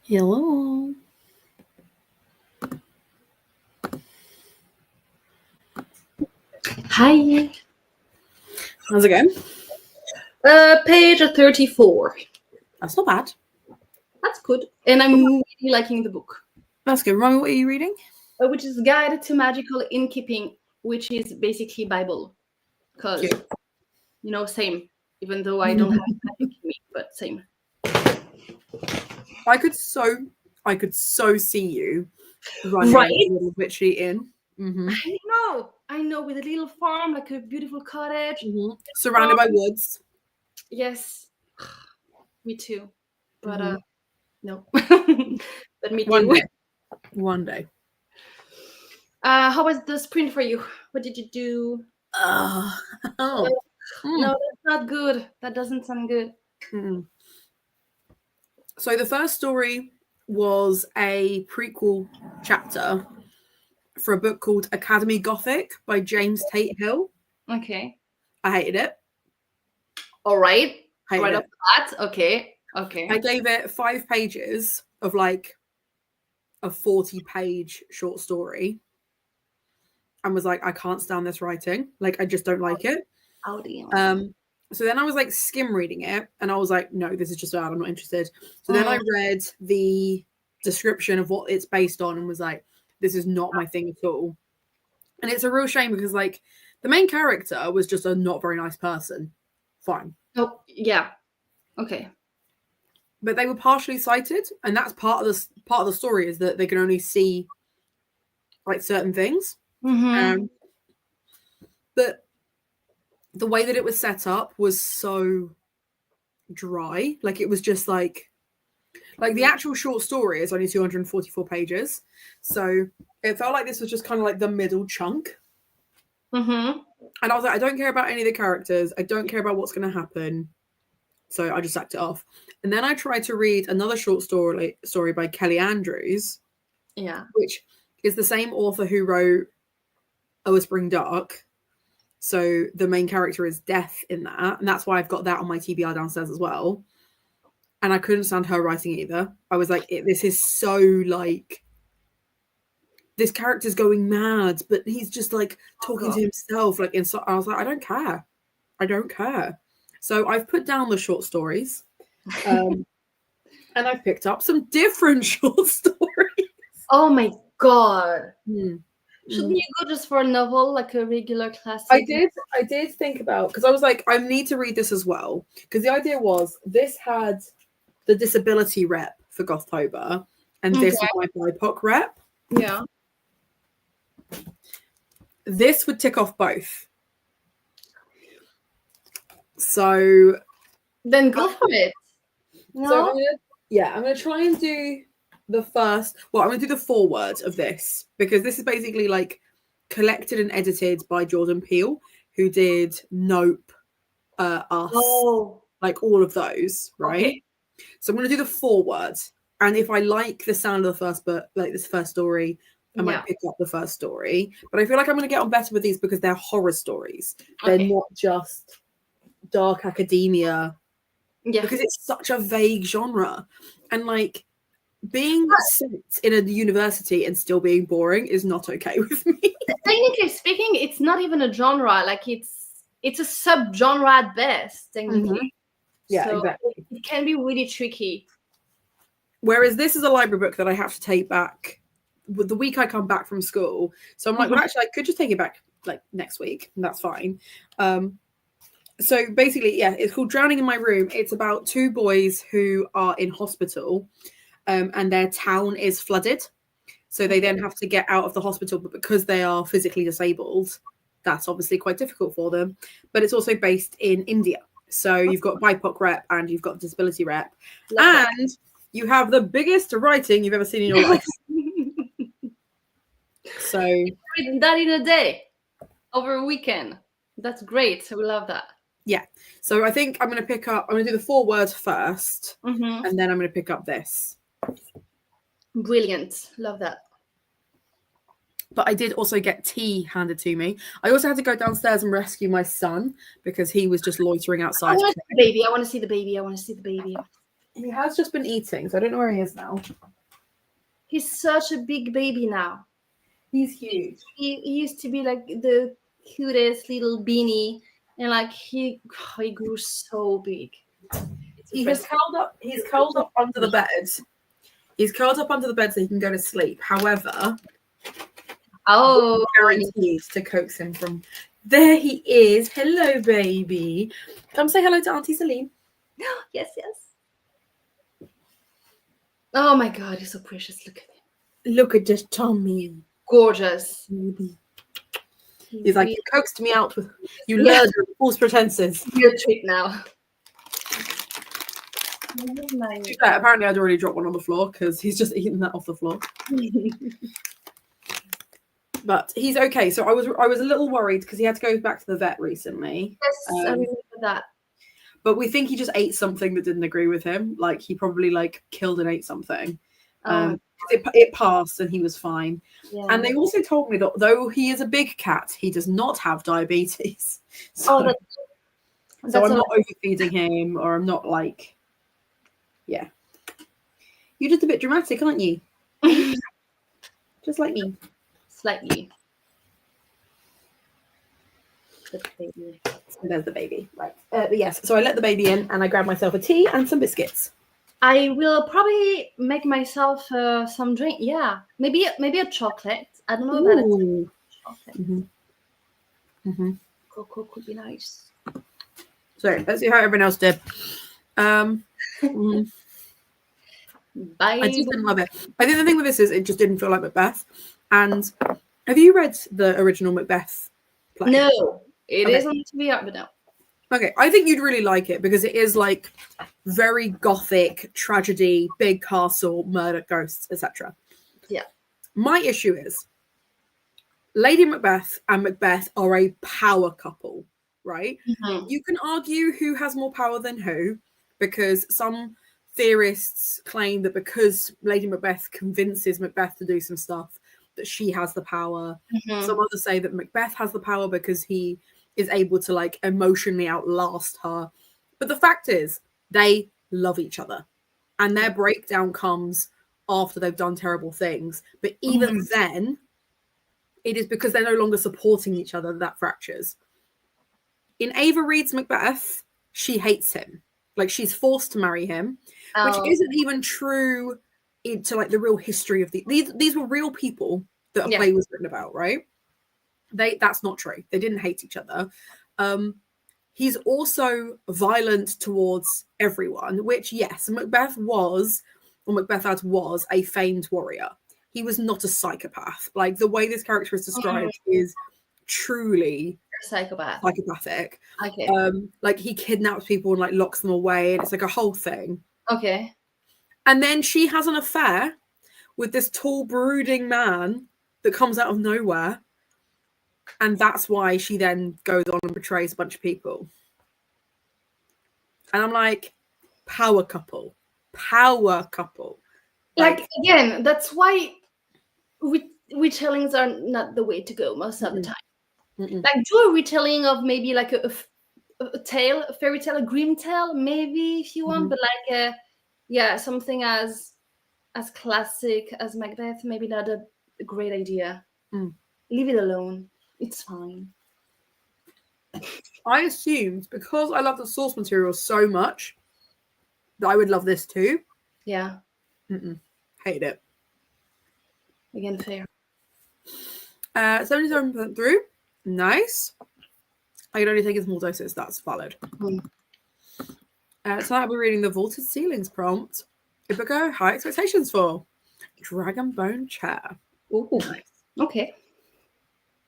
Hello. Hi. How's it going? Page 34. That's not bad. That's good. And I'm really liking the book. That's good. Remind me, what are you reading? Which is Guide to Magical Innkeeping, which is basically Bible. Because, same. Even though I don't have magic in me, but same. I could so see you running Right? a little witchy inn. Mm-hmm. I know, with a little farm, like a beautiful cottage. Mm-hmm. Surrounded by woods. Yes. Me too. But no. But me One too. day. One day. How was the sprint for you? What did you do? No, that's not good. That doesn't sound good. Mm-mm. So the first story was a prequel chapter for a book called Academy Gothic by James Tate Hill. Okay. I hated it. All right. Hated off it. the bat. Okay. I gave it 5 pages of like a 40-page short story and was like, I can't stand this writing. Like, I just don't like it. Oh, dear. So then I was like skim reading it and I was like, no, this is just bad. I'm not interested. So then I read the description of what it's based on and was like, this is not my thing at all. And it's a real shame because like the main character was just a not very nice person. Fine. Oh, yeah. Okay. But they were partially sighted, and that's part of the story is that they can only see like certain things. Mm-hmm. But the way that it was set up was so dry. Like it was just like the actual short story is only 244 pages. So it felt like this was just kind of like the middle chunk. Mm-hmm. And I was like, I don't care about any of the characters. I don't care about what's going to happen. So I just sacked it off. And then I tried to read another short story by Kelly Andrews. Yeah. Which is the same author who wrote A Whispering Dark. So the main character is Death in that. And that's why I've got that on my TBR downstairs as well. And I couldn't stand her writing either. I was like, this is so like, this character's going mad, but he's just like talking to himself. Like, inside. I was like, I don't care. So I've put down the short stories. And I've picked up some different short stories. Oh my god. Shouldn't you go just for a novel, like a regular classic? I did think about, because I was like, I need to read this as well. Because the idea was this had the disability rep for Gothtober, and this was my BIPOC rep. Yeah. This would tick off both. So then go for it. No? So I'm going to try and do the first. Well, I'm going to do the foreword of this because this is basically like collected and edited by Jordan Peele, who did Nope, Us, like all of those, right? Okay. So I'm going to do the foreword, and if I like the sound of the first book, like this first story, I might pick up the first story. But I feel like I'm going to get on better with these because they're horror stories. They're not just dark academia. Yeah. Because it's such a vague genre. And like being sent in a university and still being boring is not okay with me. Technically speaking, it's not even a genre. Like it's a sub-genre at best, technically. Mm-hmm. Yeah, so exactly. It can be really tricky. Whereas this is a library book that I have to take back the week I come back from school. So I'm like, well, actually, I could just take it back like next week, and that's fine. So basically, it's called Drowning in My Room. It's about 2 boys who are in hospital and their town is flooded. So they then have to get out of the hospital, but because they are physically disabled, that's obviously quite difficult for them. But it's also based in India. So you've got BIPOC rep and you've got disability rep. And you have the biggest writing you've ever seen in your life. So that in a day, over a weekend. That's great. So we love that. Yeah. So I think I'm going to do the foreword first, and then I'm going to pick up this. Brilliant. Love that. But I did also get tea handed to me. I also had to go downstairs and rescue my son because he was just loitering outside. I want to see the baby. He has just been eating, so I don't know where he is now. He's such a big baby now. He's huge. He used to be like the cutest little beanie, and like he grew so big. He has curled up. He's curled up under the bed. He's curled up under the bed so he can go to sleep. However, guaranteed to coax him from. There he is. Hello, baby. Come say hello to Auntie Celine. Yes. Oh my God, he's so precious. Look at him. Look at this Tommy. Gorgeous. Baby. He's like, you coaxed me out with, you lured with false pretenses. Your treat now. Apparently, I'd already dropped one on the floor because he's just eaten that off the floor. But he's okay. So I was a little worried because he had to go back to the vet recently. Yes, I remember that. But we think he just ate something that didn't agree with him. Like he probably like killed and ate something. It passed and he was fine. Yeah. And they also told me that though he is a big cat, he does not have diabetes. So, so I'm not overfeeding him, or I'm not like, yeah. You're just a bit dramatic, aren't you? Just like me. Slightly. So there's the baby. Right. Yes. So I let the baby in and I grabbed myself a tea and some biscuits. I will probably make myself some drink. Yeah. Maybe a chocolate. I don't know about it. Chocolate. Cocoa could be nice. So let's see how everyone else did. Bye. I just didn't love it. I think the thing with this is it just didn't feel like Macbeth. And have you read the original Macbeth play? No, it is on TV, but no. Okay, I think you'd really like it because it is like very gothic tragedy, big castle, murder, ghosts, etc. Yeah. My issue is Lady Macbeth and Macbeth are a power couple, right? You can argue who has more power than who, because some theorists claim that because Lady Macbeth convinces Macbeth to do some stuff, that she has the power. Some others say that Macbeth has the power because he is able to like emotionally outlast her. But the fact is, they love each other. And their breakdown comes after they've done terrible things. But even then, it is because they're no longer supporting each other that fractures. In Ava Reid's Macbeth, she hates him. Like, she's forced to marry him, which isn't even true into like the real history of these were real people that a play was written about, right? That's not true. They didn't hate each other. He's also violent towards everyone, which Macbeth was a famed warrior. He was not a psychopath. Like the way this character is described is truly psychopathic. Okay. Like he kidnaps people and like locks them away, and it's like a whole thing. Okay. And then she has an affair with this tall, brooding man that comes out of nowhere. And that's why she then goes on and betrays a bunch of people. And I'm like, power couple. Like again, that's why retellings are not the way to go most of the time. Like do a retelling of maybe like a tale, a fairy tale, a grim tale, maybe if you want, but like something as classic as Macbeth, maybe not a great idea. Leave it alone. It's fine. I assumed because I love the source material so much that I would love this too. Yeah. Hate it. Again, fair. 77% through. Nice. I can only take in small doses. That's valid. So I'll be reading the Vaulted Ceilings prompt. Ibuko, high expectations for Dragon Bone Chair. Ooh, nice. Okay.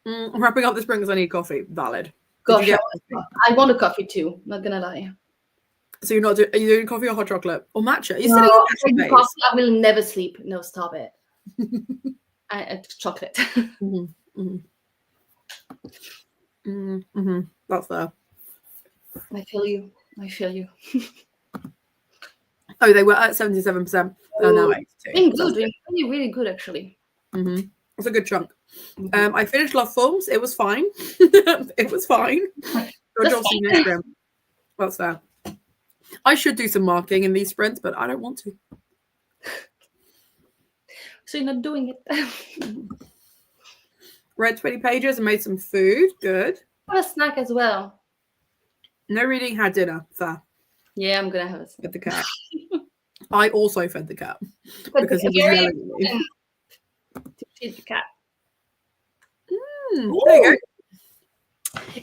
I'm wrapping up this drink because I need coffee. Valid. Gosh, I want a coffee too. Not gonna lie. So you're not are you doing coffee or hot chocolate or matcha? I will never sleep. No, stop it. Chocolate. That's fair. I feel you. Oh, they were at 77%. They're now 82. Doing really, really good actually. It's a good chunk. I finished Love Forms. It was fine. It was fine. That's fair. I should do some marking in these sprints, but I don't want to. So you're not doing it. Read 20 pages and made some food. Good. Have a snack as well. No reading, had dinner. Fair. Yeah, I'm gonna have a snack. Fed the cat. I also fed the cat because he was yelling at me. To feed the cat. There you go.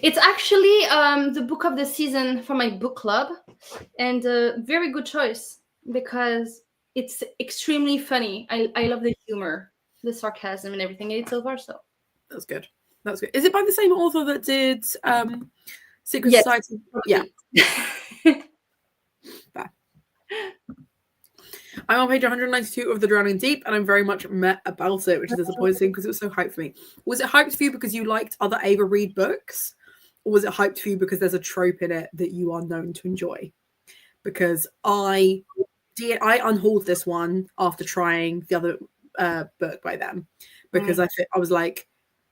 It's actually the book of the season for my book club, and a very good choice because it's extremely funny. I love the humor, the sarcasm, and everything. It's so far so. That's good. That's good. Is it by the same author that did Secret Yes. Society? Yeah. Fair. I'm on page 192 of The Drowning Deep, and I'm very much met about it, which is disappointing because it was so hyped for me. Was it hyped for you because you liked other Ava Reid books? Or was it hyped for you because there's a trope in it that you are known to enjoy? Because I unhauled this one after trying the other book by them. Because I was like,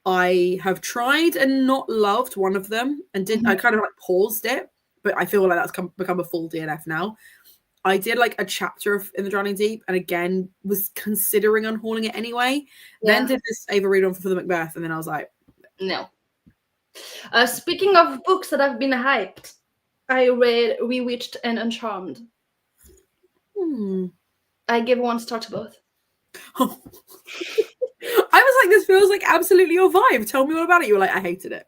I have tried and not loved one of them and I kind of like paused it, but I feel like that's become a full DNF now. I did like a chapter in The Drowning Deep and again was considering unhauling it anyway. Yeah. Then did this Ava Reid one for the Macbeth and then I was like, no. Speaking of books that have been hyped, I read Bewitched and Uncharmed. I give 1 star to both. Oh. I was like, this feels like absolutely your vibe. Tell me all about it. You were like, I hated it.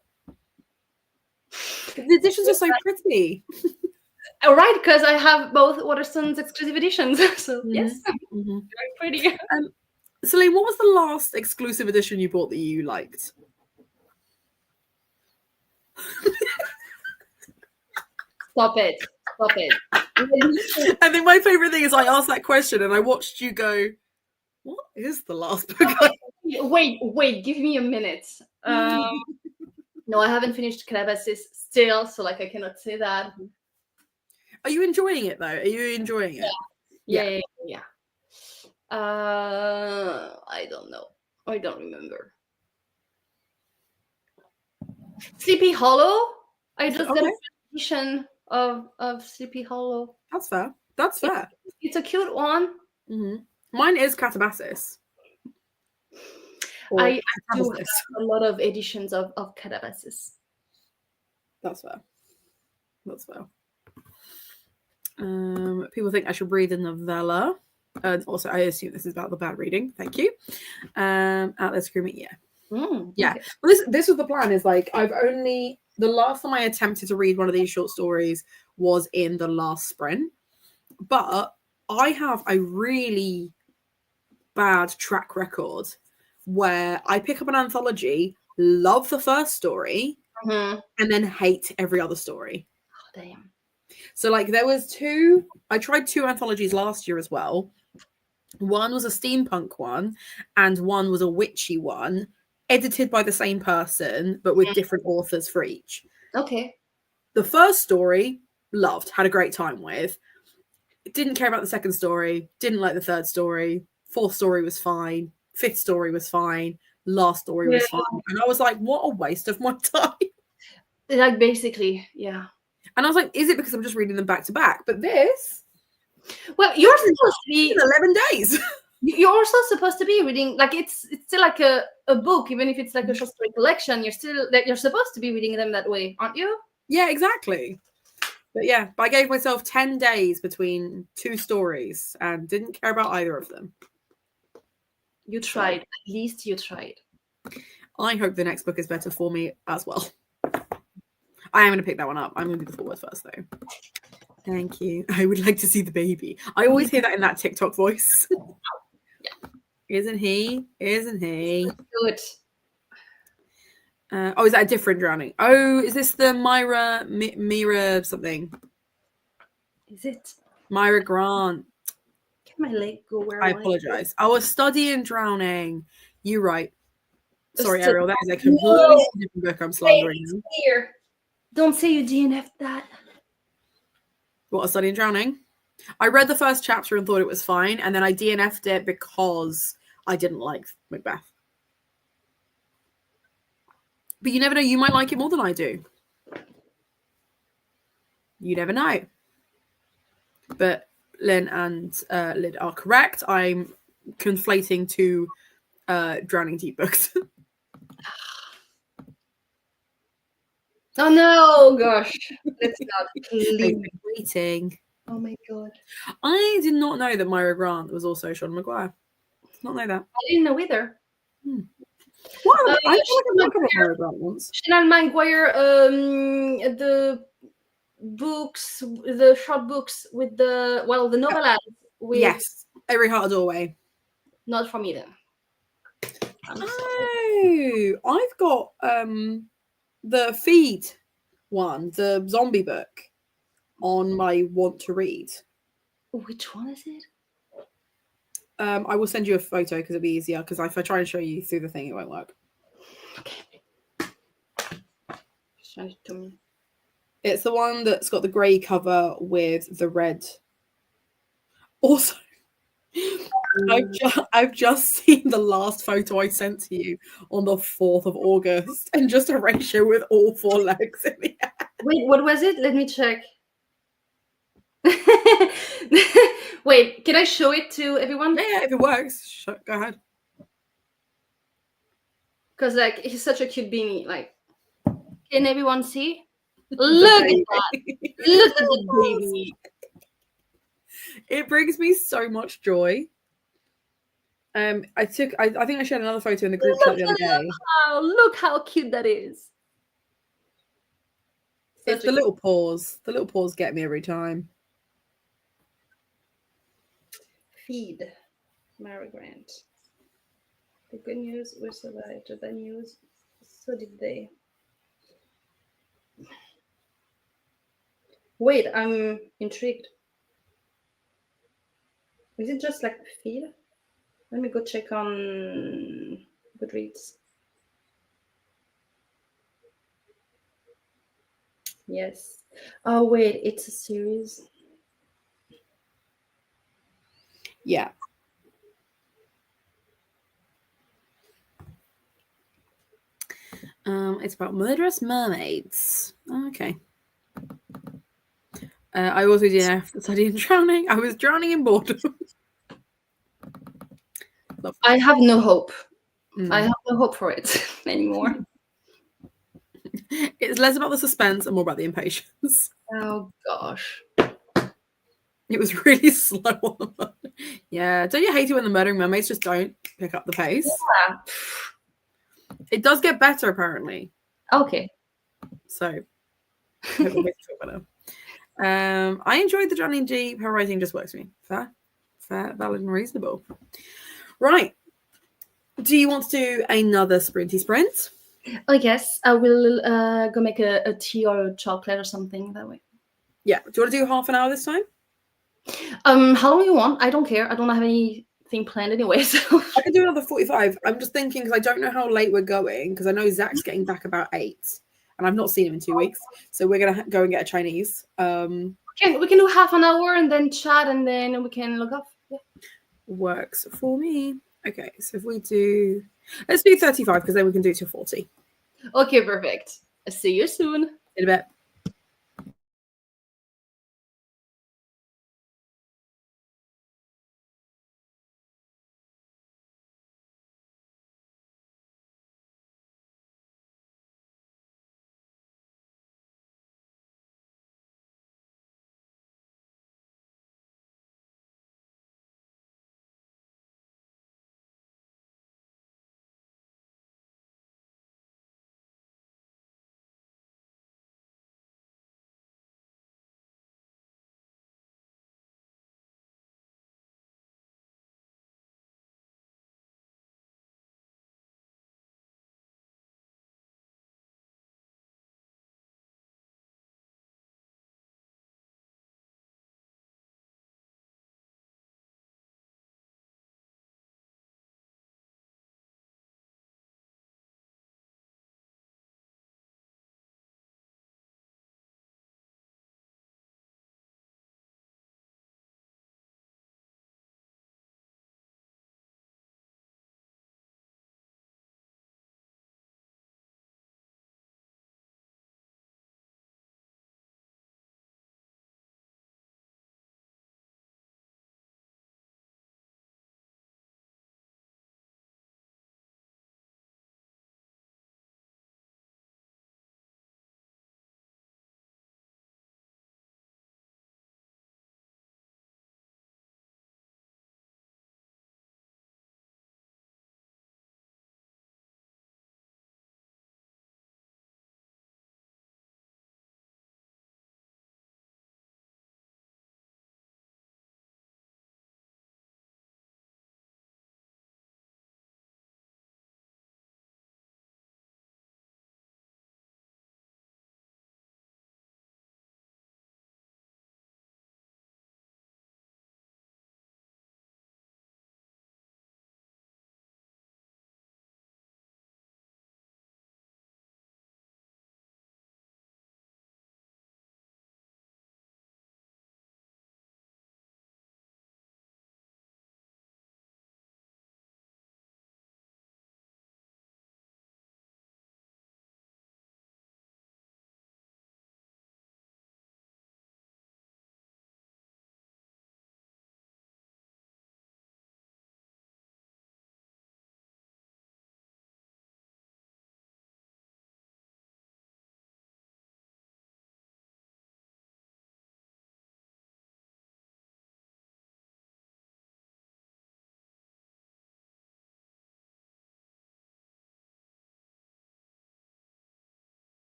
The editions are so pretty. Right, because I have both Waterstone's exclusive editions. So yes, very pretty. Celine, what was the last exclusive edition you bought that you liked? Stop it. And then my favorite thing is I asked that question and I watched you go, what is the last book? Wait, give me a minute. No, I haven't finished Calabasas still, so like I cannot say that. Are you enjoying it though? Are you enjoying it? Yeah. I don't know. I don't remember. Sleepy Hollow. I just got a edition of Sleepy Hollow. That's fair. It's a cute one. Mine is Catabasis. I do have a lot of editions of Catabasis. That's fair. People think I should read a novella. Also, I assume this is about the bad reading. Thank you. Out there screaming, yeah. Yeah. Okay. Well, this was the plan. Is like the last time I attempted to read one of these short stories was in the last sprint, but I have a really bad track record where I pick up an anthology, love the first story, and then hate every other story. Oh, damn. So like I tried 2 anthologies last year as well. One was a steampunk one and one was a witchy one, edited by the same person, but with different authors for each. Okay. The first story, loved, had a great time with. Didn't care about the second story, didn't like the third story. 4th story was fine. 5th story was fine. Last story was fine. And I was like, what a waste of my time. Like basically, yeah. And I was like, is it because I'm just reading them back to back? But this... Well, you're supposed to be... 11 days. You're also supposed to be reading, like it's still like a book, even if it's like a short story collection, you're supposed to be reading them that way, aren't you? Yeah, exactly. But yeah, I gave myself 10 days between 2 stories and didn't care about either of them. You tried. At least you tried. I hope the next book is better for me as well. I am going to pick that one up. I'm going to do the foreword first, though. Thank you. I would like to see the baby. I always hear that in that TikTok voice. Yeah. Isn't he? Good. Is that a different drowning? Oh, is this the Myra something? Is it? Myra Grant. Can my leg go where I apologize. I was studying drowning. You're right. Sorry, Ariel. That is a completely different book I'm slandering. Here. Don't say you DNF'd that. What, a study in drowning? I read the first chapter and thought it was fine, and then I DNF'd it because I didn't like Macbeth. But you never know, you might like it more than I do. You never know. But Lynn and Lyd are correct. I'm conflating two Drowning Deep books. Oh no, gosh. Let's not, please. Waiting. Oh my god. I did not know that Myra Grant was also Sean Maguire. Did not know that. I didn't know either. What? I feel like I've talked about Myra Grant once. Chanel Maguire, the books, the short books with the novellas with. Yes, Every Heart a Doorway. Not for me then. Oh, I've got the Feed one, the zombie book, on my want to read. Which one is it? I will send you a photo because it'll be easier. Because if I try and show you through the thing, it won't work. Okay. Send it to me. It's the one that's got the grey cover with the red. Also, I've just seen the last photo I sent to you on the 4th of August, and just a ratio with all 4 legs in the air. Wait, what was it? Let me check. Wait, can I show it to everyone? Yeah, if it works, go ahead. Because like he's such a cute beanie. Like, can everyone see? Look at that! Look at the baby. It brings me so much joy. I think I shared another photo in the group chat the other day. Look how cute that is. It's the little paws. The little paws get me every time. Feed. Mary Grant. The good news, we survived. The bad news, so did they. Wait, I'm intrigued. Is it just like Feed? Let me go check on Goodreads. Yes. Oh wait, it's a series. Yeah. It's about murderous mermaids. Okay. I also didn't have to study in drowning. I was drowning in boredom. I have no hope. I have no hope for it anymore. It's less about the suspense and more about the impatience. Oh gosh. It was really slow on the button. Yeah. Don't you hate it when the murdering mermaids just don't pick up the pace? Yeah. It does get better, apparently. Okay. So, I hope it makes you feel better. I enjoyed the Johnny and G. Her writing just works for me. Fair, valid, and reasonable. Right. Do you want to do another sprinty sprint? Oh yes, I will go make a tea or a chocolate or something that way. Yeah. Do you want to do half an hour this time? How long you want? I don't care. I don't have anything planned anyway, so I can do another 45. I'm just thinking because I don't know how late we're going because I know Zach's getting back about 8 and I've not seen him in 2 weeks. So we're gonna go and get a Chinese. we can do half an hour and then chat and then we can log off. Yeah. Works for me. Okay, so if we do, let's do 35 because then we can do till 40. Okay, perfect. See you soon. In a bit.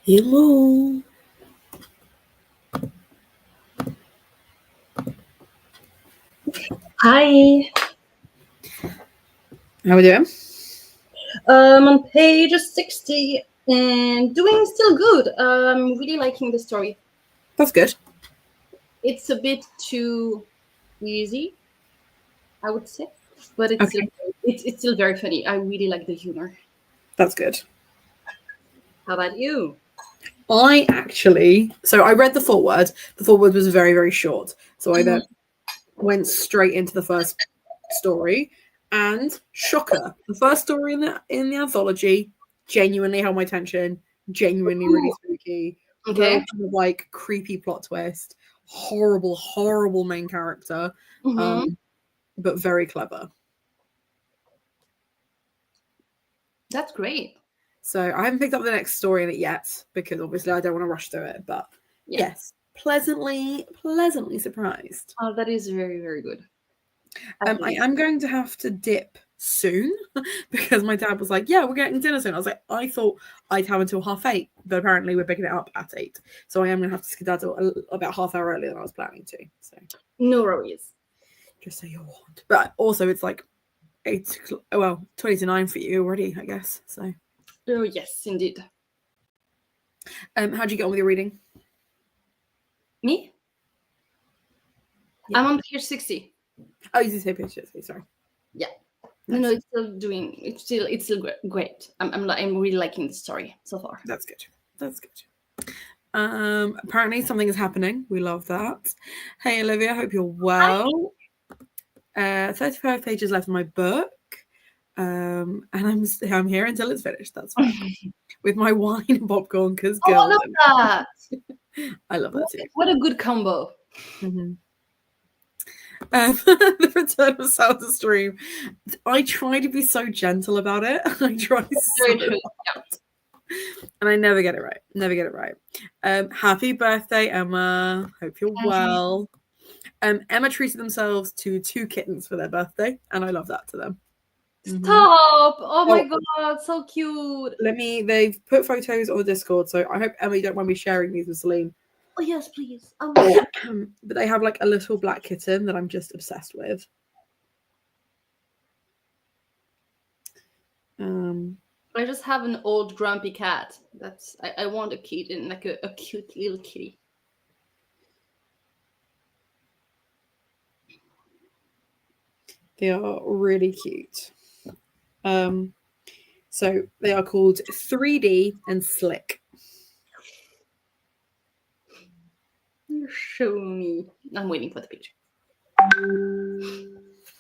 Hello. Hi. How are we doing? On page 60 and doing still good. I'm really liking the story. That's good. It's a bit too easy, I would say, but it's Okay. it's still very funny. I really like the humor. That's good. How about you? I read the foreword. The foreword was very, very short. So I then went straight into the first story, and shocker, the first story in the anthology genuinely held my attention, genuinely really spooky, Okay. real kind of like creepy plot twist, horrible main character, but very clever. That's great. So I haven't picked up the next story in it yet because obviously I don't want to rush through it, but yes, pleasantly surprised. Oh, that is very, very good. I am going to have to dip soon because my dad was like, yeah, we're getting dinner soon. I was like, I thought I'd have until 8:30, but apparently we're picking it up at 8. So I am going to have to skedaddle about half hour earlier than I was planning to. So no worries. Just so you're warned. But also it's like 20 to 9 for you already, I guess. So oh yes, indeed. How'd you get on with your reading? Me? Yeah. I'm on page 60. Oh, you did say page 60, sorry. Yeah. Nice. No, it's still great. I'm really liking the story so far. That's good. Apparently something is happening. We love that. Hey Olivia, hope you're well. 35 pages left in my book. And I'm here until it's finished. That's fine. With my wine and popcorn, because I love that. I love that too. What a good combo. Mm-hmm. The Return of South Stream. I try to be so gentle about it. I try so hard. And I never get it right. Happy birthday, Emma. Hope you're well. Emma treated themselves to 2 kittens for their birthday, and I love that to them. Stop! Oh my god, so cute. They've put photos on the Discord, so I hope Emma you don't mind me sharing these with Celine. Oh yes, please. But they have like a little black kitten that I'm just obsessed with. I just have an old grumpy cat. I want a kitten, like a cute little kitty. They are really cute. So they are called 3D and Slick. Show me. I'm waiting for the picture.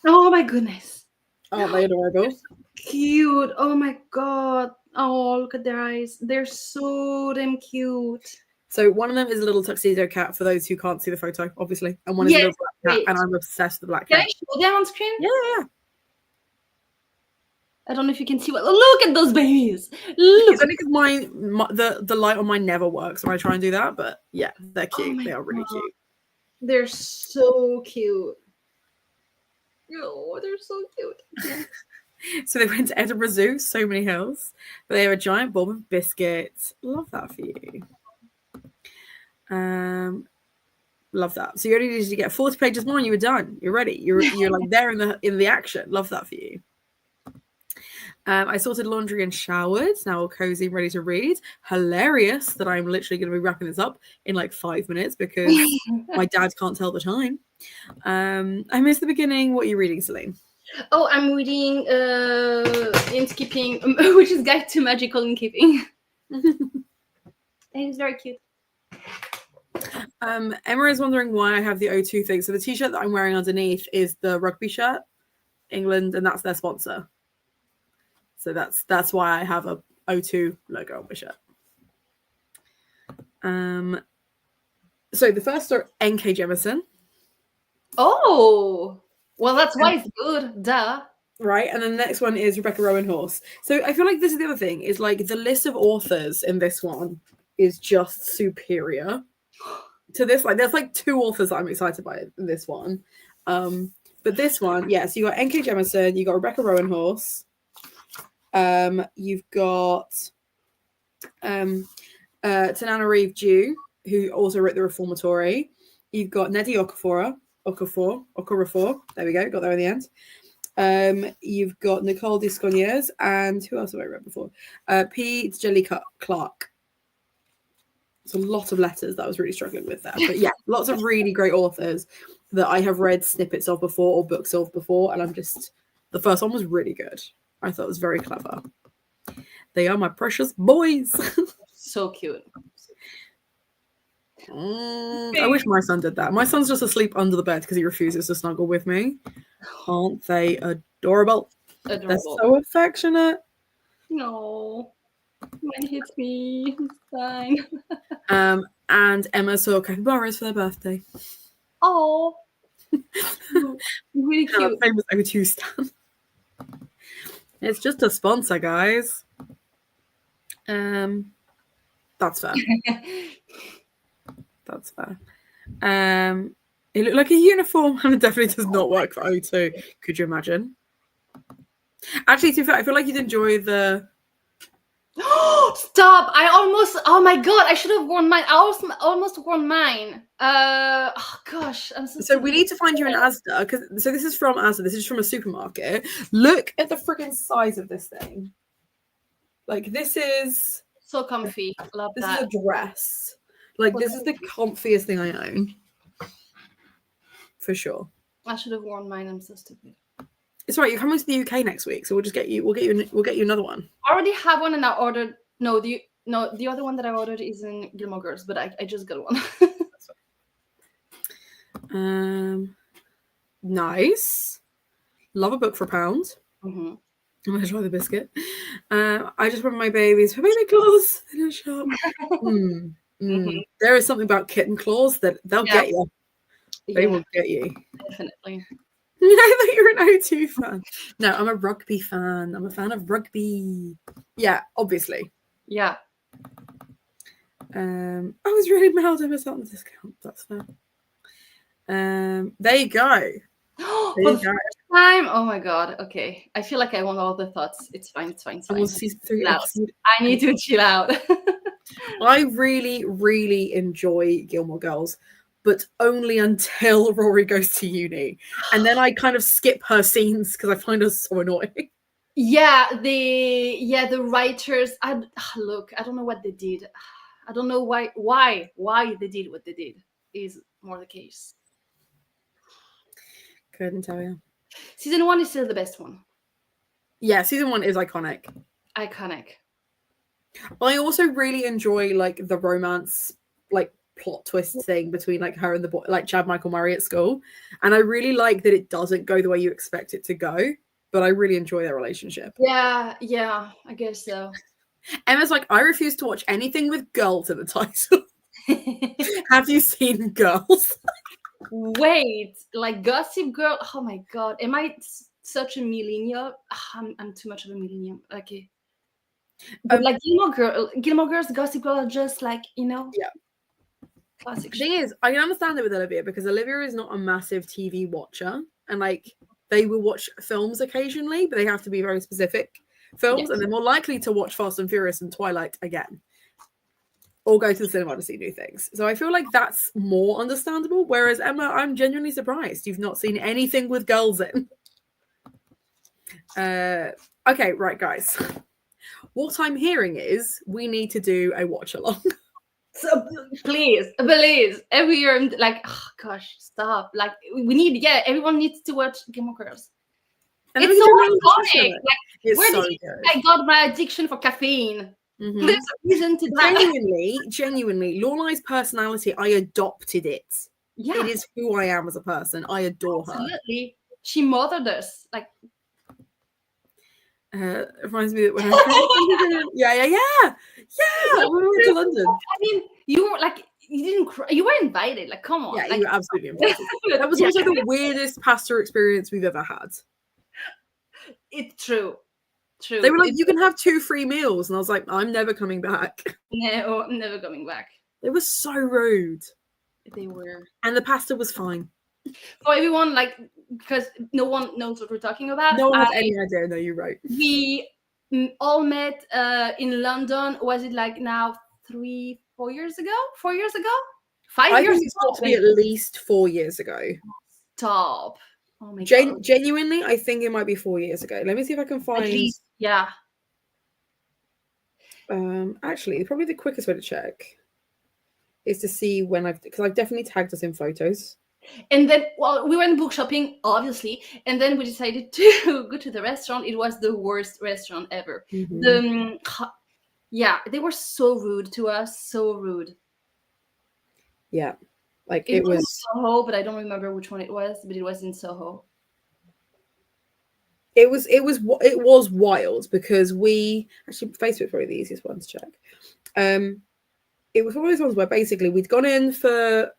Oh my goodness. Aren't they adorable? Cute. Oh my god. Oh, look at their eyes. They're so damn cute. So one of them is a little tuxedo cat, for those who can't see the photo, obviously. And one is a little black cat, and I'm obsessed with the black cat. Can I show them on screen? Yeah. I don't know if you can see what. Look at those babies. Look. It's only because the light on mine never works when I try and do that, but yeah, they're cute. They are really cute. They're so cute. Oh, they're so cute. So they went to Edinburgh Zoo, so many hills, but they have a giant bowl of biscuits. Love that for you. Love that. So you only needed to get 40 pages more and you were done. You're ready. You're like there in the action. Love that for you. I sorted laundry and showered. Now all cozy and ready to read. Hilarious that I'm literally going to be wrapping this up in like 5 minutes because my dad can't tell the time. I missed the beginning. What are you reading, Celine? Oh, I'm reading Innkeeping, which is Guide to Magical Innkeeping. And it's very cute. Emma is wondering why I have the O2 thing. So the t-shirt that I'm wearing underneath is the rugby shirt, England, and that's their sponsor. So that's why I have a O2 logo on my shirt. So the first are N.K. Jemisin. Oh, well, that's why it's good. Duh. Right, and then the next one is Rebecca Rowan Horse. So I feel like this is the other thing, is like the list of authors in this one is just superior to this. Like there's like 2 authors that I'm excited by in this one. But this one, yeah, so you got N.K. Jemisin, you got Rebecca Rowan Horse, you've got Tananarive Jew, who also wrote The Reformatory. You've got Nnedi Okorafor. There we go, got there in the end. You've got Nicole Desconniers, and who else have I read before? P. Jelly Clark. It's a lot of letters that I was really struggling with there. But yeah, lots of really great authors that I have read snippets of before or books of before, and the first one was really good. I thought it was very clever. They are my precious boys. So cute. I wish my son did that. My son's just asleep under the bed because he refuses to snuggle with me. Aren't they adorable? They're so affectionate. No. Mine hits me. It's fine. And Emma saw capybaras for their birthday. Oh. Really cute. Famous O2 stand. It's just a sponsor, guys. That's fair. That's fair. It looked like a uniform, and it definitely does not work for O2. Could you imagine? Actually, to be fair, I feel like you'd enjoy the. Stop! Oh my god! I should have worn mine. I almost worn mine. Oh gosh, I'm so. So we need to find you an Asda so this is from Asda. This is from a supermarket. Look at the freaking size of this thing. Like this is so comfy. Love that. This is a dress. Like this is the comfiest thing I own. For sure. I should have worn mine. I'm so stupid. It's right. You're coming to the UK next week, so we'll get you another one. I already have one, and I ordered. The other one that I ordered is in Gilmore Girls, but I just got one. Nice. Love a book for £1. Mm-hmm. I'm gonna try the biscuit. I just want my babies for baby claws in a shop. Mm-hmm. There is something about kitten claws that they'll get you. They will get you. Definitely. I thought you were an O2 fan. No, I'm a rugby fan. I'm a fan of rugby. Yeah, obviously. Yeah. I was really mild. I missed out on the discount. That's fair. There you go. Time. Oh my god. Okay. I feel like I want all the thoughts. It's fine. We'll see through I need to chill out. I really, really enjoy Gilmore Girls, but only until Rory goes to uni. And then I kind of skip her scenes because I find her so annoying. Yeah, the writers. I don't know what they did. I don't know why they did what they did is more the case. Couldn't tell you. Season 1 is still the best one. Yeah, season 1 is iconic. I also really enjoy like the romance, like plot twist thing between like her and the boy, like Chad Michael Murray at school, and I really like that it doesn't go the way you expect it to go. But I really enjoy their relationship. Yeah, I guess so. Emma's like, I refuse to watch anything with girls in the title. Have you seen Girls? Wait, like Gossip Girl? Oh my god, am I such a millennial? I'm too much of a millennial. Okay, but like Gilmore Girls, Gossip Girl are just like Yeah. Classic. The thing is, I can understand it with Olivia because Olivia is not a massive TV watcher, and like they will watch films occasionally, but they have to be very specific films, and they're more likely to watch Fast and Furious and Twilight again, or go to the cinema to see new things. So I feel like that's more understandable. Whereas Emma, I'm genuinely surprised you've not seen anything with girls in. Okay, right, guys. What I'm hearing is we need to do a watch along. So please, every year I'm like, oh gosh, stop. Like we need, everyone needs to watch Gilmore Girls. And it's so iconic. Like, where so did I got my addiction for caffeine? Mm-hmm. There's a reason to that. Genuinely, Lorelai's personality, I adopted it. Yeah. It is who I am as a person. I adore her. Absolutely. She mothered us. Like it reminds me that when I when we went to London. I mean, you were like, you didn't cry. You were invited. Like, come on. Yeah, like, you were absolutely invited. That was also the weirdest pasta experience we've ever had. It's true. They were like, you can have 2 free meals, and I was like, I'm never coming back. No, I'm never coming back. They were so rude. They were. And the pasta was fine. For everyone, like, because no one knows what we're talking about. No one has any idea. No, you're right. We all met in London. Was it like now 4 years ago? 5 years ago? I think years it's got to be at least 4 years ago. Stop. Oh my God. Genuinely, I think it might be 4 years ago. Let me see if I can find. At least, yeah. Actually, probably the quickest way to check is to see when because I've definitely tagged us in photos. And then, well, we went book shopping, obviously, and then we decided to go to the restaurant. It was the worst restaurant ever. Mm-hmm. Yeah, they were so rude to us, so rude. Yeah, like it was was Soho, but I don't remember which one it was, but it was in Soho. It was wild because we actually Facebook's probably the easiest one to check. It was one of those ones where basically we'd gone in for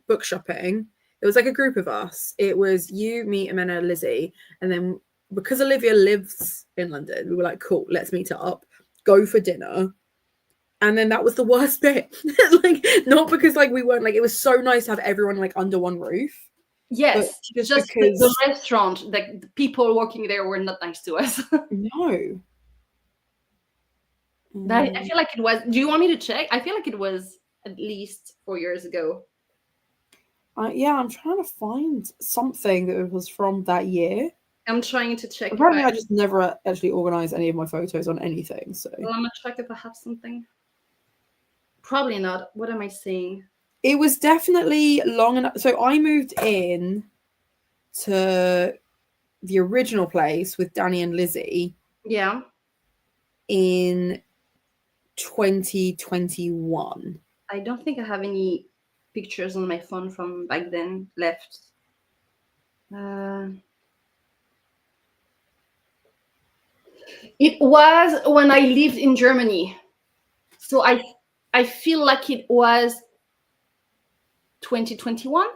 book shopping. It was like a group of us. It was you, me, Amanda, Lizzie, and then because Olivia lives in London, we were like, cool, let's meet up, go for dinner. And then that was the worst bit. Like, not because like we weren't like, it was so nice to have everyone like under one roof. Yes, just because the restaurant, like the people working there were not nice to us. No. I feel like it was. Do you want me to check? I feel like it was at least 4 years ago. Yeah, I'm trying to find something that was from that year. I'm trying to check. Apparently, I just never actually organized any of my photos on anything. So well, I'm gonna check if I have something. Probably not. What am I saying? It was definitely long enough. So I moved in to the original place with Danny and Lizzie. Yeah. In 2021. I don't think I have any pictures on my phone from back then left. It was when I lived in Germany, so I feel like it was 2021.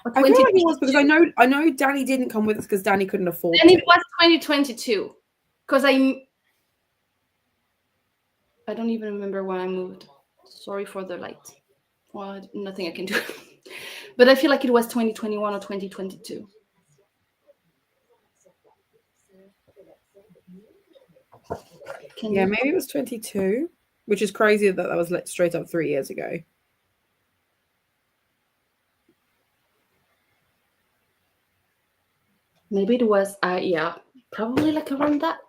I feel like it was because I know Danny didn't come with us because Danny couldn't afford it. And it was 2022 because I don't even remember when I moved. Sorry for the light. Well, nothing I can do. But I feel like it was 2021 or 2022. Yeah, maybe it was 22, which is crazy that was like straight up 3 years ago. Maybe it was, yeah, probably like around that.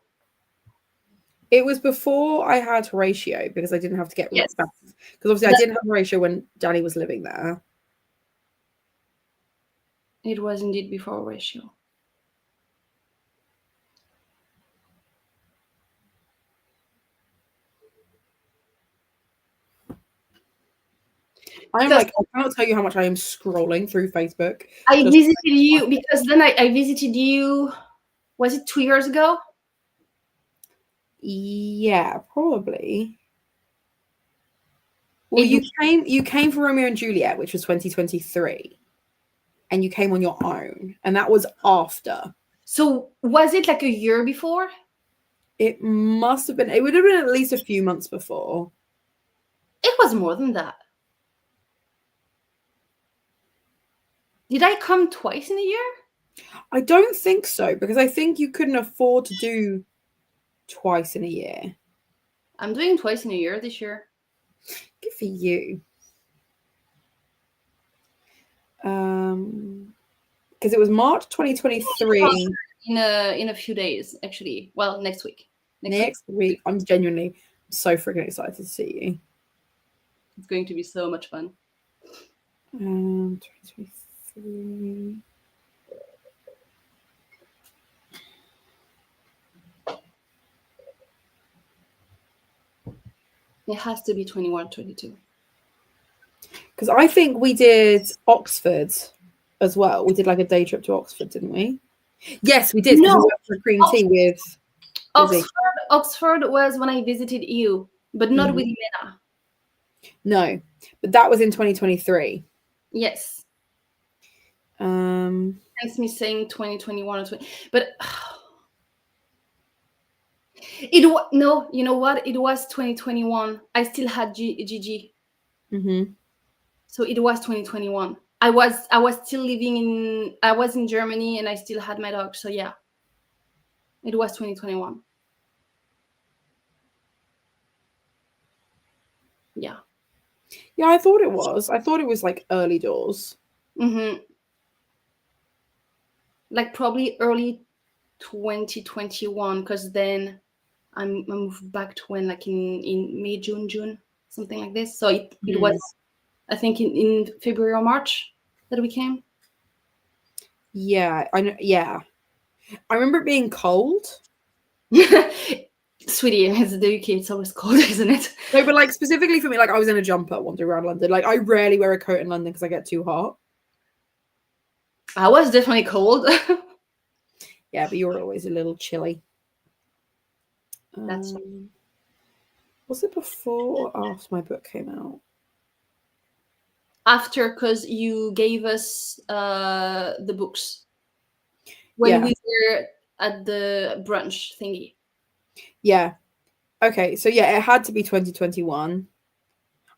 It was before I had Horatio because I didn't have to get back. Because obviously I didn't have Horatio when Danny was living there. It was indeed before Horatio. I'm like, I cannot tell you how much I am scrolling through Facebook. I visited you because then I visited you, was it 2 years ago? Yeah, probably. Well, you came for Romeo and Juliet, which was 2023, and you came on your own, and that was after. So was it like a year before? It must have been. It would have been at least a few months before. It was more than that. Did I come twice in a year? I don't think so, because I think you couldn't afford to do twice in a year. I'm doing twice in a year this year. Good for you. Because it was March 2023. In a few days, actually. Well, next week. Next week. I'm genuinely so freaking excited to see you. It's going to be so much fun. 2023. It has to be 21, 22. Because I think we did Oxford as well. We did like a day trip to Oxford, didn't we? Yes, we did. No, we went for cream tea with Oxford was when I visited you, but not with Elena. No, but that was in 2023. Yes. Thanks me saying 2021 or 20, but no, you know what? It was 2021. I still had Gigi. So it was 2021. I was still living I was in Germany and I still had my dog. So yeah, it was 2021. Yeah, I thought it was. I thought it was like early doors. Like probably early 2021, because then I moved back to when, like in May, June, something like this. So it was, I think, in February or March that we came. Yeah, I know. Yeah, I remember it being cold. Sweetie, it's the UK. It's always cold, isn't it? No, but like specifically for me, like I was in a jumper wandering around London. Like I rarely wear a coat in London because I get too hot. I was definitely cold. Yeah, but you're always a little chilly. That's Was it before or after my book came out? after, because you gave us the books when we were at the brunch thingy. Yeah. Okay, so yeah, it had to be 2021.